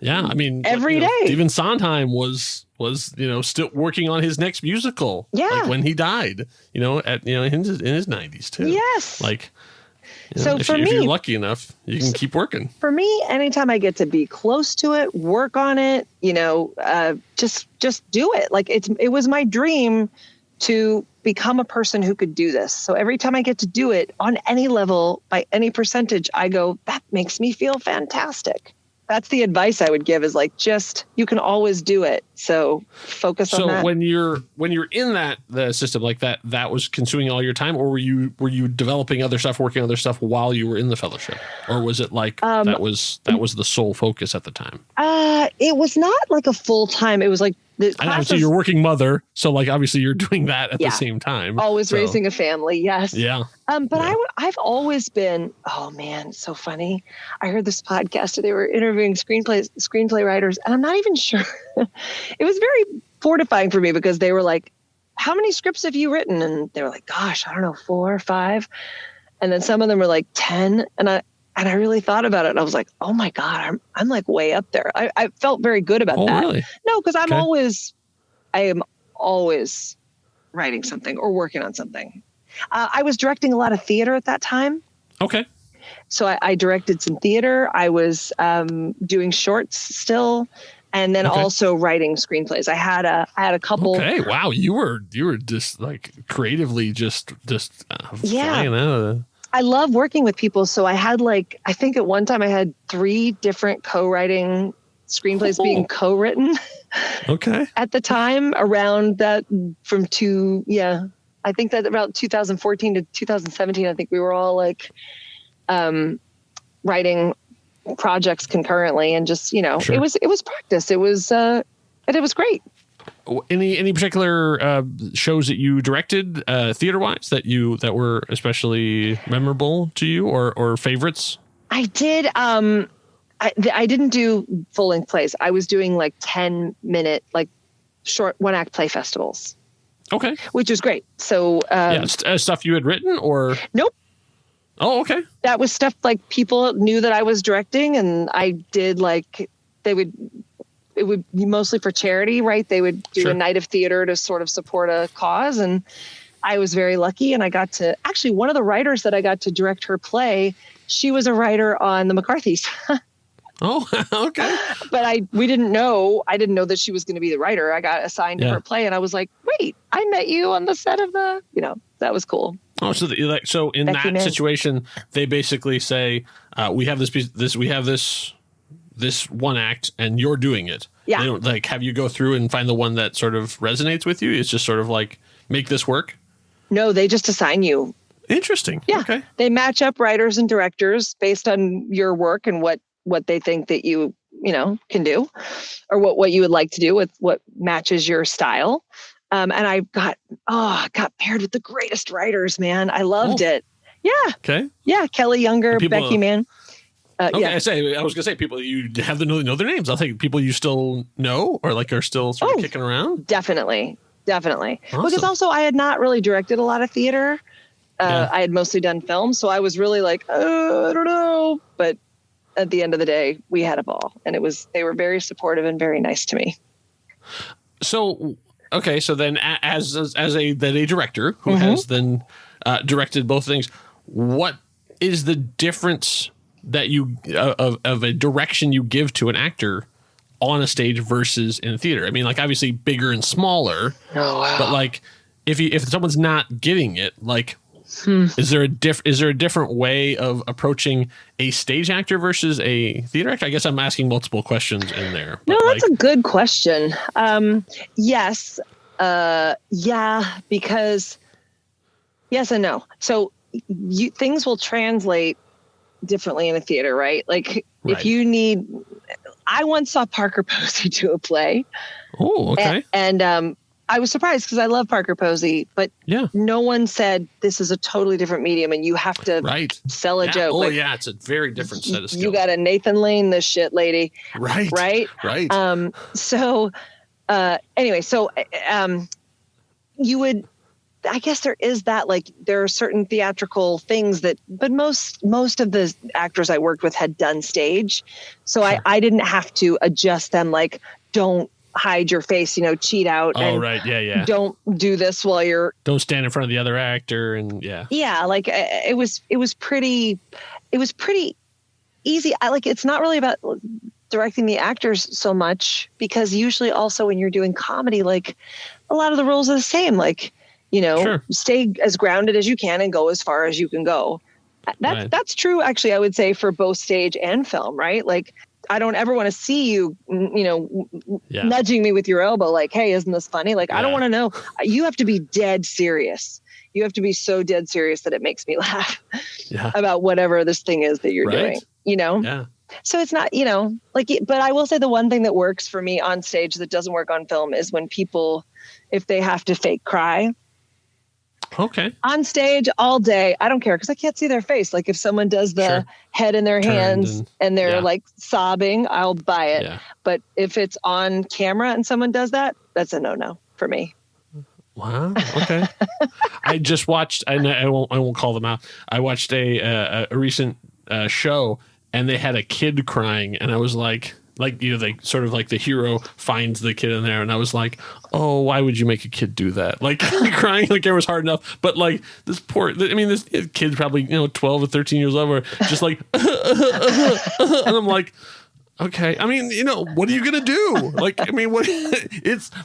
I mean, every day. Stephen Sondheim was, you know, still working on his next musical. Yeah. Like when he died, you know, in his 90s too. Yes. Like, you so know, if you're lucky enough, you can keep working. For me, anytime I get to be close to it, work on it, you know, just do it. Like it was my dream to become a person who could do this. So every time I get to do it on any level, by any percentage, I go, that makes me feel fantastic. That's the advice I would give is like, you can always do it. So focus on that. So when you're in the system like that was consuming all your time, or were you developing other stuff, working on other stuff while you were in the fellowship? Or was it like that was the sole focus at the time? It was not like a full time. It was like and obviously you're a working mother, so like obviously you're doing that at the same time. Always raising a family, yes. Yeah. But I've always been, oh man, it's so funny. I heard this podcast today. They were interviewing screenplay writers, and I'm not even sure. It was very fortifying for me because they were like, how many scripts have you written? And they were like, gosh, I don't know, 4 or 5. And then some of them were like 10. And I really thought about it. And I was like, oh my God, I'm like way up there. I felt very good about that. Really? No, because I am always writing something or working on something. I was directing a lot of theater at that time. Okay. So I directed some theater. I was doing shorts still, and then also writing screenplays. I had a couple. Okay. Wow. You were just like creatively just flying out of the... I love working with people. So I had I think at one time I had 3 different co-writing screenplays being co-written. Okay. At the time around that I think that about 2014 to 2017, I think we were all writing projects concurrently, and just, sure. it was practice. It was great. Any particular shows that you directed theater wise that were especially memorable to you or favorites? I did. I didn't do full length plays. I was doing 10-minute short 1-act play festivals. Okay. Which was great. So stuff you had written or nope. Oh, okay. That was stuff people knew that I was directing, and I did it would be mostly for charity, right? They would do a night of theater to sort of support a cause. And I was very lucky. And I got to actually, one of the writers that I got to direct her play, she was a writer on the McCarthys. Oh, okay. But I didn't know that she was going to be the writer. I got assigned to her play, and I was like, wait, I met you on the set of that was cool. Oh, so in Becky that situation, they basically say, we have this 1 act and you're doing it. Yeah. They don't have you go through and find the one that sort of resonates with you. It's just sort of make this work. No, they just assign you. Interesting. Yeah. Okay. They match up writers and directors based on your work and what they think that you can do, or what you would like to do with what matches your style. And I got paired with the greatest writers, man. I loved it. Yeah. Okay. Yeah. Kelly Younger, Becky Mann. Okay, yeah. I was gonna say people you have to know their names. I'll think people you still know or are still sort of kicking around. Definitely. Awesome. Because also I had not really directed a lot of theater. I had mostly done film, so I was really I don't know. But at the end of the day, we had a ball, and they were very supportive and very nice to me. So okay, so then as a director who has then directed both things, what is the difference that you of a direction you give to an actor on a stage versus in theater? I mean, obviously bigger and smaller. Oh, wow. But if someone's not getting it, is there a different way of approaching a stage actor versus a theater actor? I guess I'm asking multiple questions in there. No, that's a good question. Yes. Because yes and no. So things will translate differently in a theater, right? If you need, I once saw Parker Posey do a play. Oh, okay. And I was surprised because I love Parker Posey, but no one said this is a totally different medium and you have to sell a joke. Oh, it's a very different set of skills. You got to Nathan Lane this shit, lady. Right. So anyway, you would, I guess there is that, there are certain theatrical things but most of the actors I worked with had done stage. So I didn't have to adjust them. Don't hide your face, cheat out. Oh, and right. Yeah. Don't do this while don't stand in front of the other actor. And yeah. It was pretty easy. It's not really about directing the actors so much, because usually also when you're doing comedy, a lot of the rules are the same. Stay as grounded as you can and go as far as you can go. That's true, actually, I would say, for both stage and film, right? I don't ever want to see you, nudging me with your elbow, hey, isn't this funny? I don't want to know. You have to be dead serious. You have to be so dead serious that it makes me laugh about whatever this thing is that you're doing, Yeah. So it's not, but I will say the one thing that works for me on stage that doesn't work on film is when people, if they have to fake cry. Okay. On stage all day, I don't care because I can't see their face. If someone does the head in their hands and they're sobbing, I'll buy it. Yeah. But if it's on camera and someone does that, that's a no-no for me. Wow. Okay. I just watched. I won't call them out. I watched a recent show, and they had a kid crying, and I was like they sort of like the hero finds the kid in there, and I was like, oh, why would you make a kid do that? Like crying like it was hard enough, but like this kid's probably 12 or 13 years old, or just like, and I'm like. Okay. I mean, what are you going to do? Like, I mean,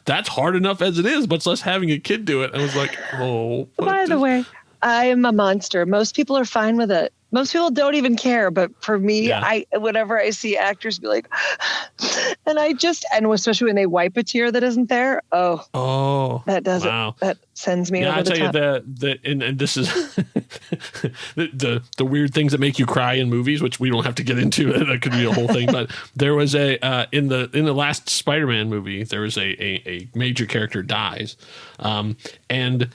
that's hard enough as it is, but it's less having a kid do it. I was like, oh. By the way, I am a monster. Most people are fine with it. Most people don't even care. But for me, whenever I see actors be like, and especially when they wipe a tear that isn't there. Oh, that does it. That sends me over the top. I'll tell you and this is the weird things that make you cry in movies, which we don't have to get into. That could be a whole thing. But there was in the last Spider-Man movie, there was a major character dies, and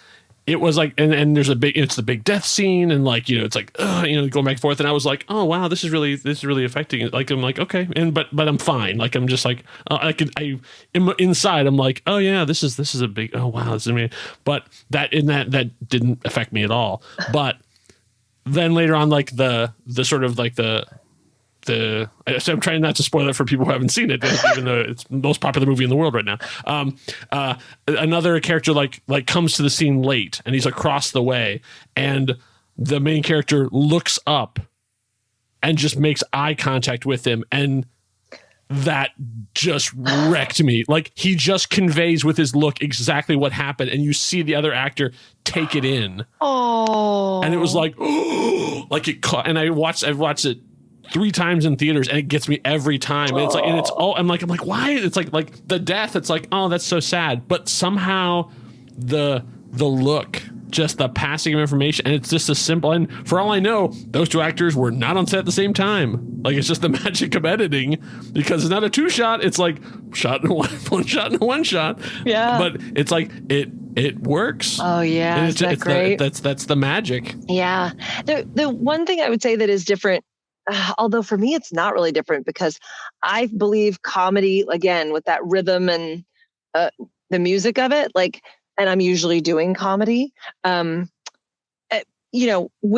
it was like, and there's it's the big death scene, and like, it's like, going back and forth. And I was like, oh wow, this is really affecting it. Like, I'm like, okay. But I'm fine. Like, I'm just like, inside, I'm like, oh yeah, this is a big, oh wow, this is amazing. But that didn't affect me at all. But then later on, like the sort of like so I'm trying not to spoil it for people who haven't seen it, even though it's the most popular movie in the world right now. Another character like comes to the scene late, and he's across the way, and the main character looks up and just makes eye contact with him, and that just wrecked me. Like, he just conveys with his look exactly what happened, and you see the other actor take it in. Oh, and it was like, like it caught. And I've watched it 3 times in theaters, and it gets me every time. And it's like, and it's all, I'm like, why? It's like the death. It's like, oh, that's so sad. But somehow the look, just the passing of information, and it's just a simple, and for all I know, those 2 actors were not on set at the same time. Like, it's just the magic of editing, because it's not a 2-shot. It's like shot in one shot and 1 shot. Yeah. But it's like, it works. Oh yeah. It's great? That's the magic. Yeah. The one thing I would say that is different, although for me, it's not really different, because I believe comedy, again, with that rhythm and the music of it, like, and I'm usually doing comedy. When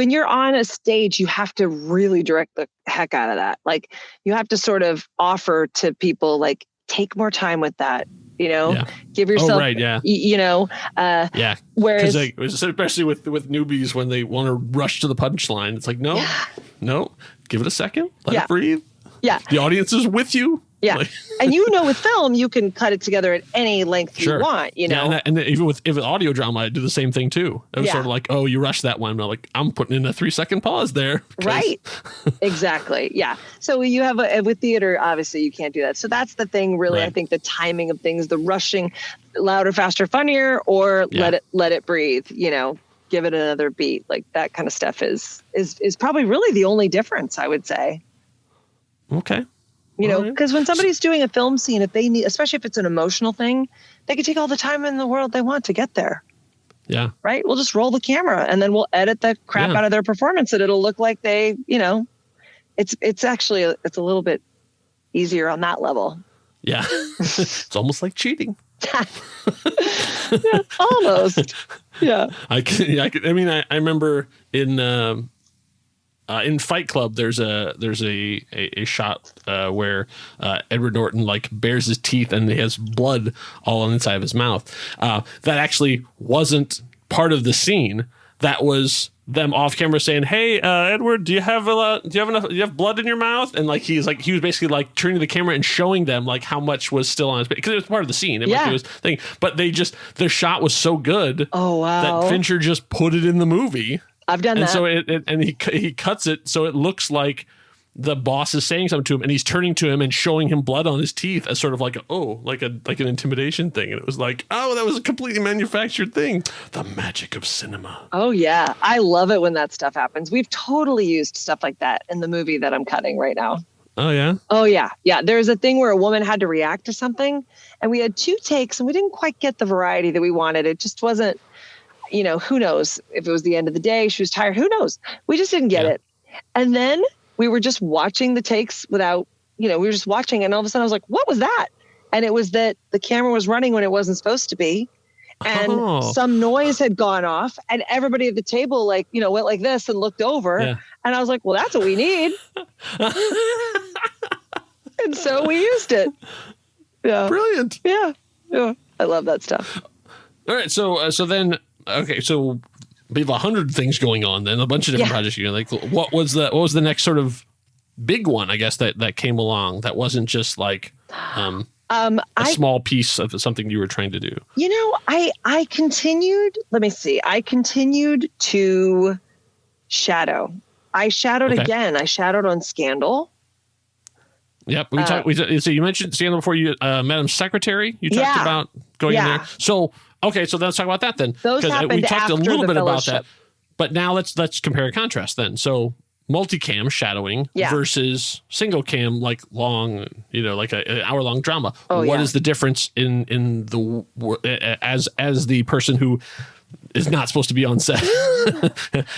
you're on a stage, you have to really direct the heck out of that. Like, you have to sort of offer to people, like, take more time with that. Give yourself. Oh, right, yeah. Yeah. Whereas, especially with newbies, when they want to rush to the punchline, it's like, no, give it a second, let it breathe. Yeah. The audience is with you. Yeah. And with film, you can cut it together at any length you want, Yeah, and even with audio drama, I do the same thing too. It was sort of like, oh, you rushed that one. I'm putting in a 3-second pause there. Right. Exactly. Yeah. So you have with theater, obviously you can't do that. So that's the thing, really. Right. I think the timing of things, the rushing, louder, faster, funnier, or let it breathe, give it another beat. Like, that kind of stuff is probably really the only difference, I would say. Okay. Because when somebody's doing a film scene, if they need, especially if it's an emotional thing, they can take all the time in the world they want to get there. Yeah. Right. We'll just roll the camera, and then we'll edit the crap out of their performance, and it'll look like they, it's actually, it's a little bit easier on that level. Yeah. It's almost like cheating. Yeah, almost. Yeah. I remember in Fight Club, there's a shot where Edward Norton bares his teeth, and he has blood all on the inside of his mouth. That actually wasn't part of the scene. That was them off camera saying, "Hey, Edward, do you have blood in your mouth?" And he was basically turning to the camera and showing them how much was still on his face, because it was part of the scene. It was thing, but their shot was so good. Oh wow! That Fincher just put it in the movie. I've done that. So he cuts it so it looks like the boss is saying something to him, and he's turning to him and showing him blood on his teeth as sort of like an intimidation thing. And it was like, oh, that was a completely manufactured thing. The magic of cinema. Oh yeah, I love it when that stuff happens. We've totally used stuff like that in the movie that I'm cutting right now. Oh yeah. Oh yeah, yeah. There's a thing where a woman had to react to something, and we had 2 takes, and we didn't quite get the variety that we wanted. It just wasn't. Who knows if it was the end of the day, she was tired, who knows? We just didn't get it. And then we were just watching the takes without, we were just watching, and all of a sudden I was like, what was that? And it was that the camera was running when it wasn't supposed to be. and some noise had gone off, and everybody at the table, like, went like this and looked over. Yeah. And I was like, well, that's what we need. And so we used it. Yeah. Brilliant. Yeah. Yeah. I love that stuff. All right. So then, okay. So we have 100 things going on then, a bunch of different projects. Like, what was the next sort of big one, I guess, that came along that wasn't just like a small piece of something you were trying to do? I continued, let me see. I continued to shadow. I shadowed again. I shadowed on Scandal. Yep. We talked. So you mentioned Scandal before. You Madam's Secretary. You talked about going in there. So okay. So let's talk about that then. Those happened we talked after a little the bit fellowship. about that. But now let's compare and contrast then. So multicam shadowing versus single cam, like long, like an hour-long drama. What is the difference in the as the person who is not supposed to be on set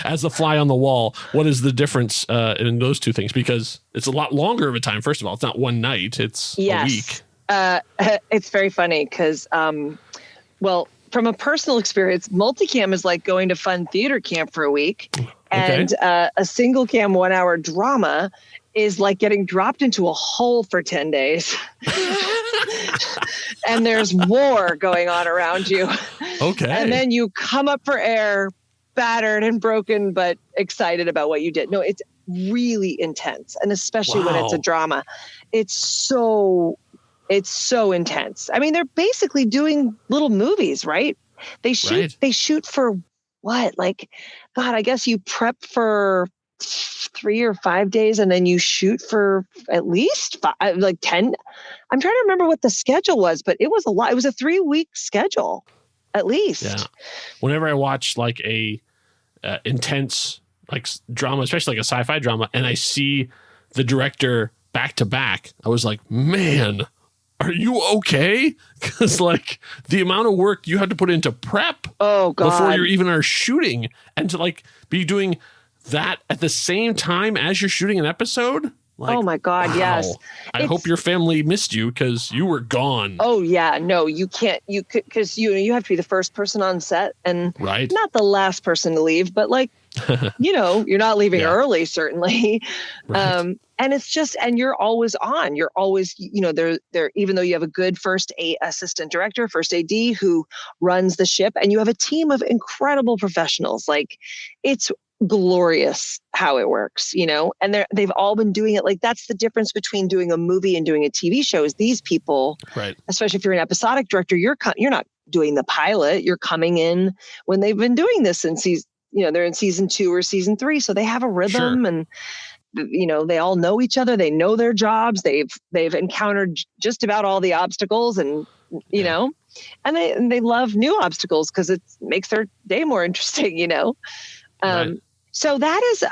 as the fly on the wall? What is the difference in those two things? Because it's a lot longer of a time. First of all, it's not one night; it's a week. It's very funny because, from a personal experience, multicam is like going to fun theater camp for a week, and a single cam 1 hour drama is like getting dropped into a hole for 10 days. And there's war going on around you. Okay. And then you come up for air, battered and broken, but excited about what you did. No, it's really intense. And especially when it's a drama, it's so intense. I mean, they're basically doing little movies, right? They shoot for what? Like, God, I guess you prep for 3 or 5 days and then you shoot for at least 5, like 10. I'm trying to remember what the schedule was, but it was a lot. It was a 3-week schedule at least. Yeah. Whenever I watch like a intense like drama, especially like a sci-fi drama, and I see the director back to back, I was like, man, are you okay? Because like the amount of work you have to put into prep before you even are shooting, and to like be doing that at the same time as you're shooting an episode. Like, oh my God, wow. Yes. I hope your family missed you because you were gone. Oh yeah, no, you can't. You could, because you have to be the first person on set and not the last person to leave, but like you're not leaving early, certainly. Right. And it's just, and you're always on. You're always, there. Even though you have a good first assistant director, first AD who runs the ship, and you have a team of incredible professionals. Like, it's glorious how it works, and they've all been doing it. Like, that's the difference between doing a movie and doing a TV show. Is these people, right? Especially if you're an episodic director, you're not doing the pilot. You're coming in when they've been doing this since they're in season 2 or season 3, so they have a rhythm and. They all know each other. They know their jobs. They've encountered just about all the obstacles, and and they love new obstacles because it makes their day more interesting. Right. So that is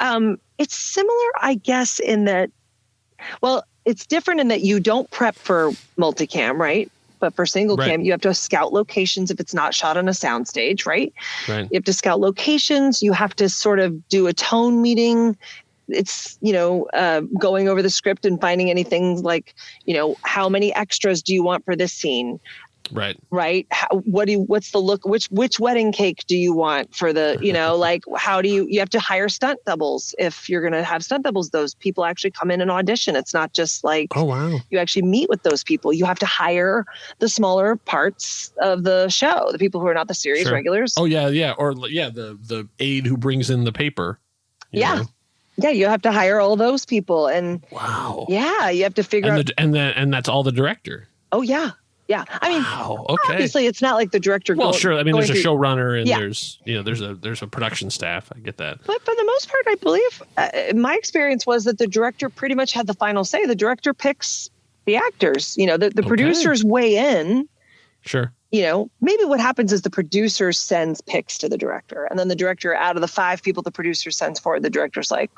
it's similar, I guess, in that. Well, it's different in that you don't prep for multicam, right? But for single cam, you have to scout locations if it's not shot on a soundstage, right? Right. You have to scout locations. You have to sort of do a tone meeting. It's, going over the script and finding anything like, how many extras do you want for this scene? Right. Right. What's the look? Which wedding cake do you want for the, like, how do you have to hire stunt doubles? If you're going to have stunt doubles, those people actually come in and audition. It's not just like, oh, wow, you actually meet with those people. You have to hire the smaller parts of the show, the people who are not the series regulars. Oh yeah. Yeah. Or the aide who brings in the paper. You know? Yeah, you have to hire all those people, and wow, yeah, you have to figure out, and that's all the director. Oh yeah, yeah. I mean, obviously, it's not like the director. Well, sure. I mean, there's a showrunner, and there's a production staff. I get that. But for the most part, I believe my experience was that the director pretty much had the final say. The director picks the actors. The producers weigh in. Sure. Maybe what happens is the producer sends picks to the director, and then the director, out of the 5 people the producer sends forward, the director's like,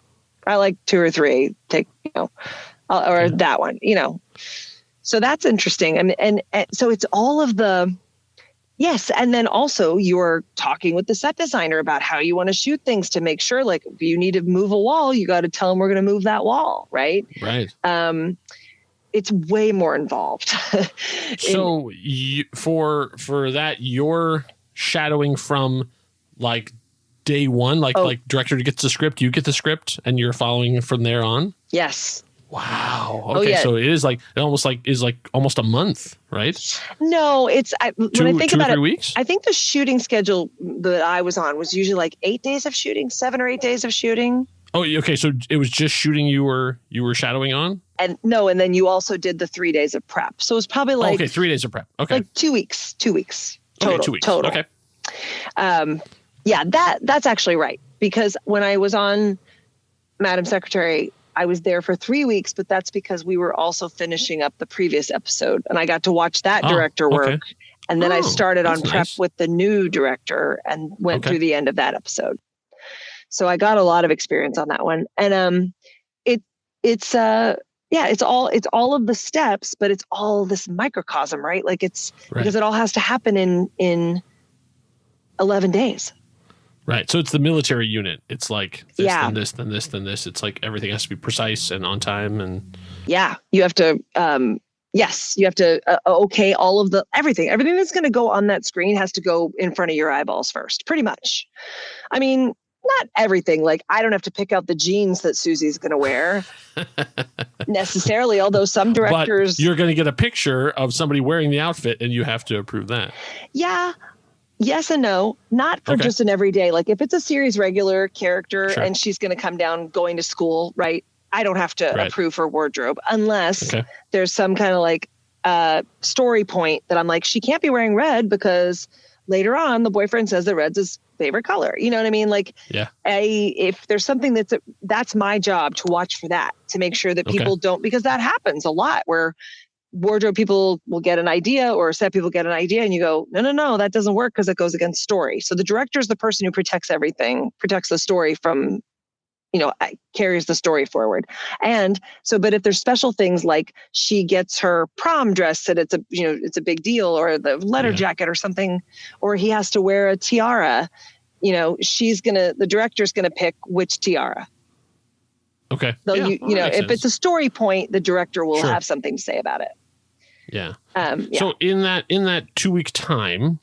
I like 2 or 3, take, or that one, So that's interesting. And so it's all of the, yes. And then also you're talking with the set designer about how you want to shoot things to make sure, like, if you need to move a wall, you got to tell them we're going to move that wall. Right. Right. It's way more involved. So for that, your shadowing from like day one, like director gets the script, you get the script, and you're following from there on? Yes. Wow. Okay, so it is almost a month, right? No, it's when I think two about or it, 3 weeks. I think the shooting schedule that I was on was usually like 8 days of shooting, 7 or 8 days of shooting. Oh, okay. So it was just shooting you were shadowing on? And then you also did the 3 days of prep. So it was probably like 3 days of prep. Okay. like 2 weeks. 2 weeks. Total. Okay, 2 weeks. Total. Okay. Yeah, that's actually right. Because when I was on Madam Secretary, I was there for 3 weeks, but that's because we were also finishing up the previous episode, and I got to watch that director work. And then I started on prep with the new director and went through the end of that episode. So I got a lot of experience on that one. And it's all of the steps, but it's all this microcosm, right? Like because it all has to happen in 11 days. Right. So it's the military unit. It's like this, then this, then this, then this. It's like everything has to be precise and on time. And yeah, you have to, you have to, okay, all of everything that's going to go on that screen has to go in front of your eyeballs first, pretty much. I mean, not everything. Like, I don't have to pick out the jeans that Susie's going to wear necessarily, although some directors. But you're going to get a picture of somebody wearing the outfit and you have to approve that. Yeah. Yes and no, not for just an everyday. Like if it's a series regular character and she's going to come down going to school, right? I don't have to approve her wardrobe unless there's some kind of like story point that I'm like, she can't be wearing red because later on the boyfriend says that red's his favorite color. You know what I mean? Like, if there's something that's my job to watch for that, to make sure that people don't, because that happens a lot where wardrobe people will get an idea or set people get an idea and you go, no, that doesn't work because it goes against story. So the director is the person who protects everything, protects the story from, carries the story forward. And so, but if there's special things like she gets her prom dress and it's a big deal, or the letter jacket or something, or he has to wear a tiara, the director's going to pick which tiara. Okay. So if it's a story point, the director will have something to say about it. Yeah. So in that 2 week time,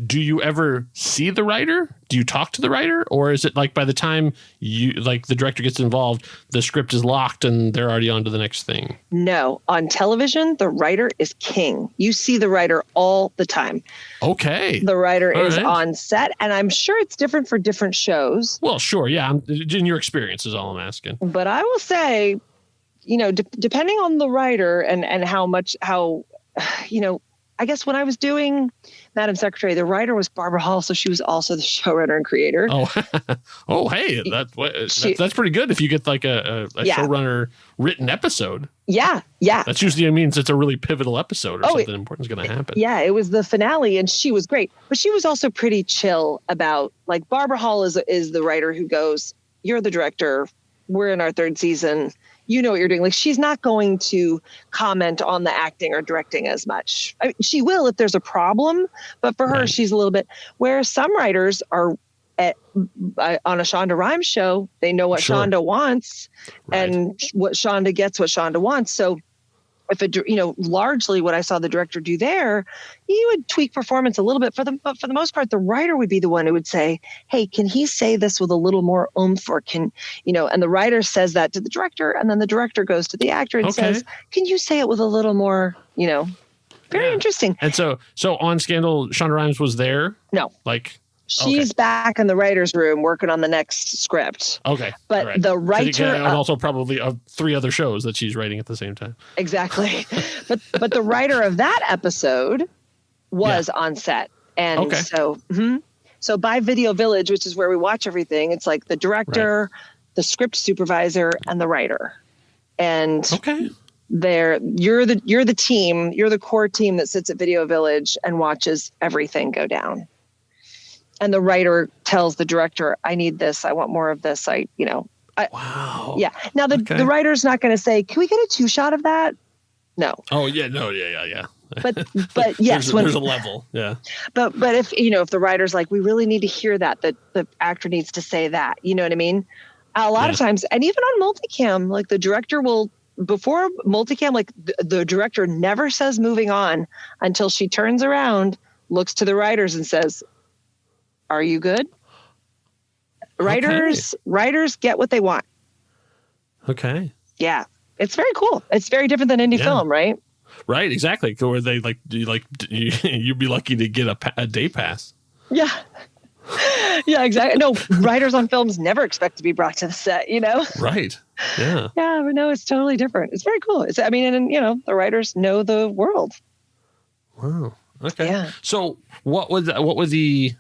do you ever see the writer? Do you talk to the writer? Or is it like by the time the director gets involved, the script is locked and they're already on to the next thing? No. On television, the writer is king. You see the writer all the time. Okay. The writer is on set, and I'm sure it's different for different shows. Well, sure. Yeah. In your experience is all I'm asking. But I will say, depending on the writer and how, I guess when I was doing Madam Secretary, the writer was Barbara Hall, so she was also the showrunner and creator. Oh, hey, that's pretty good if you get like a showrunner written episode. Yeah. That's usually means it's a really pivotal episode or something important is going to happen. Yeah, it was the finale, and she was great, but she was also pretty chill about, like, Barbara Hall is the writer who goes, "You're the director. We're in our 3rd season. You know what you're doing." Like, she's not going to comment on the acting or directing as much. I mean, she will if there's a problem, but for her, she's a little bit, where some writers are on a Shonda Rhimes show, they know what Shonda wants and what Shonda gets, what Shonda wants. So if largely what I saw the director do there, he would tweak performance a little bit but for the most part, the writer would be the one who would say, "Hey, can he say this with a little more oomph?" Or and the writer says that to the director, and then the director goes to the actor and says, "Can you say it with a little more, very interesting." And so on Scandal, Shonda Rhimes was there? No. She's back in the writer's room working on the next script. Okay. But the writer... And also probably of 3 other shows that she's writing at the same time. Exactly. but the writer of that episode was on set. And so by Video Village, which is where we watch everything, it's like the director, the script supervisor, and the writer. And you're the team, you're the core team that sits at Video Village and watches everything go down. And the writer tells the director, "I need this. I want more of this." Wow. Yeah. Now the writer's not going to say, "Can we get a 2-shot of that?" No. Oh yeah. No. Yeah. But yes, there's a level. Yeah. But if the writer's like, "We really need to hear that the actor needs to say that," you know what I mean? A lot of times, and even on multicam, like the director will, before multicam, like the director never says "moving on" until she turns around, looks to the writers and says, Are you good? Writers get what they want. Okay. Yeah. It's very cool. It's very different than indie film, right? Right, exactly. Where they you'd be lucky to get a day pass. Yeah. Yeah, exactly. No, writers on films never expect to be brought to the set, Right. Yeah. Yeah, but no, it's totally different. It's very cool. And the writers know the world. Wow. Okay. Yeah. So what was the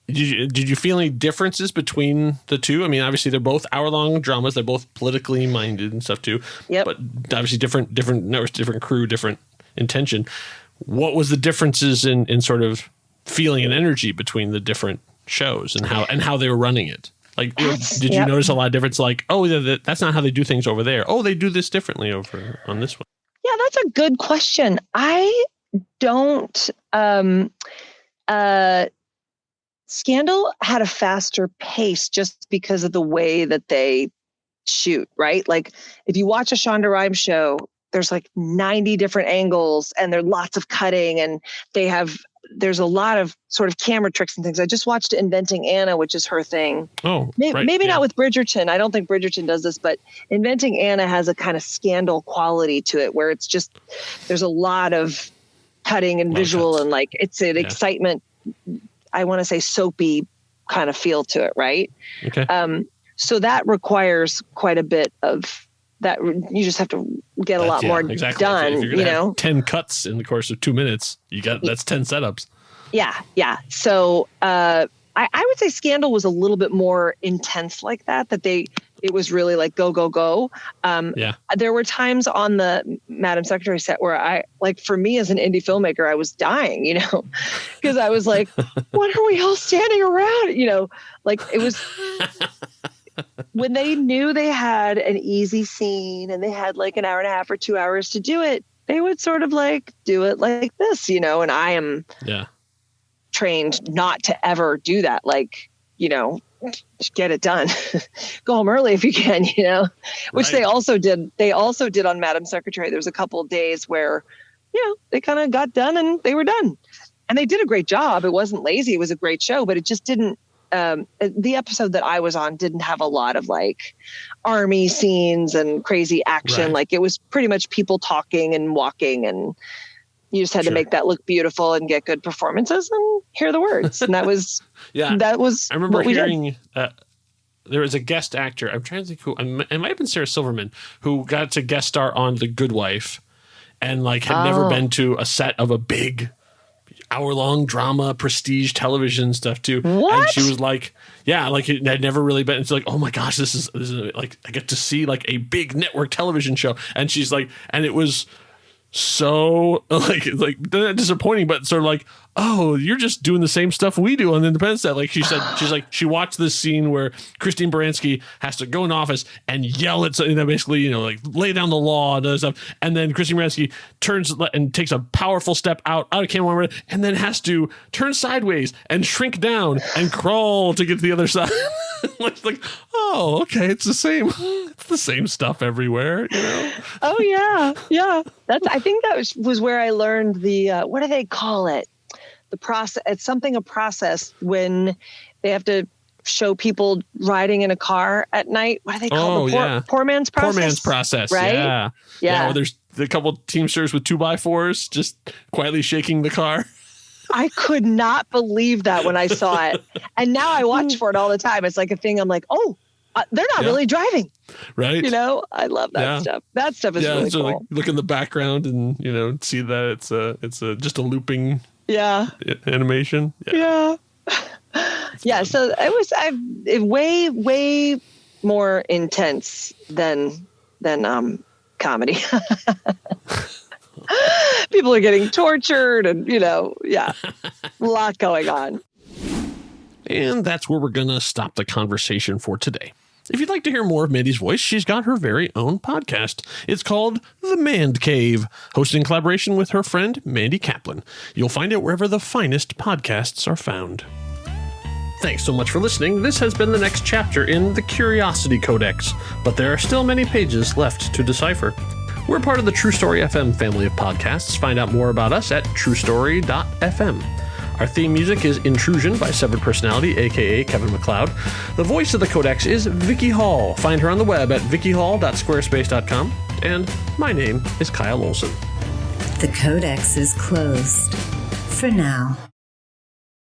did you feel any differences between the two? I mean, obviously they're both hour-long dramas. They're both politically minded and stuff too. Yep. But obviously different networks, different crew, different intention. What was the differences in sort of feeling and energy between the different shows and how they were running it? Like, did you notice a lot of difference? Like, oh, that's not how they do things over there. Oh, they do this differently over on this one. Yeah, that's a good question. I don't. Scandal had a faster pace just because of the way that they shoot, right? Like if you watch a Shonda Rhimes show, there's like 90 different angles and there's lots of cutting and there's a lot of sort of camera tricks and things. I just watched Inventing Anna, which is her thing. Oh, maybe not with Bridgerton. I don't think Bridgerton does this, but Inventing Anna has a kind of Scandal quality to it where it's just, there's a lot of cutting and visual and like it's an excitement. I want to say soapy kind of feel to it, right? Okay. So that requires quite a bit of that. You just have to get a lot more done. If you're gonna have 10 cuts in the course of 2 minutes, that's 10 setups. Yeah. So I would say Scandal was a little bit more intense like that. It was really like go, go, go. There were times on the Madam Secretary set where for me as an indie filmmaker, I was dying, because I was like, what are we all standing around? Like it was when they knew they had an easy scene and they had like an hour and a half or 2 hours to do it, they would sort of like do it like this, and I am trained not to ever do that. Like, just get it done. Go home early if you can, which they also did. They also did on Madam Secretary. There was a couple of days where, they kind of got done and they were done. And they did a great job. It wasn't lazy. It was a great show, but it just didn't, the episode that I was on didn't have a lot of like army scenes and crazy action. Right. Like it was pretty much people talking and walking and you just had to make that look beautiful and get good performances and hear the words. And that was, I remember hearing, there was a guest actor. I'm trying to think who, it might have been Sarah Silverman, who got to guest star on The Good Wife and like had never been to a set of a big hour-long drama, prestige television stuff too. What? And she was like, it had never really been. It's like, oh my gosh, this is like, I get to see like a big network television show. And she's like, and it was so like disappointing, but sort of like, oh, you're just doing the same stuff we do on the independent set. Like she said, she watched this scene where Christine Baranski has to go in office and yell at something that basically, like lay down the law and other stuff. And then Christine Baranski turns and takes a powerful step out of camera and then has to turn sideways and shrink down and crawl to get to the other side. like, oh, okay. It's the same stuff everywhere, Oh yeah. Yeah. I think that was where I learned the, what do they call it? The process. It's a process when they have to show people riding in a car at night. What do they call it? Poor man's process. Poor man's process. Right? Yeah. Where there's a couple Teamsters with 2x4s just quietly shaking the car. I could not believe that when I saw it. And now I watch for it all the time. It's like a thing. I'm like, oh, they're not really driving. Right. I love that stuff. That stuff is really cool. Like look in the background and, see that it's just a looping animation. Yeah. Yeah. So it was way more intense than comedy. People are getting tortured and, a lot going on. And that's where we're going to stop the conversation for today. If you'd like to hear more of Mandy's voice, she's got her very own podcast. It's called The Mand Cave, hosted in collaboration with her friend, Mandy Kaplan. You'll find it wherever the finest podcasts are found. Thanks so much for listening. This has been the next chapter in the Curiosity Codex, but there are still many pages left to decipher. We're part of the True Story FM family of podcasts. Find out more about us at truestory.fm. Our theme music is Intrusion by Severed Personality, aka Kevin MacLeod. The voice of the Codex is Vicky Hall. Find her on the web at vickyhall.squarespace.com. And my name is Kyle Olson. The Codex is closed. For now.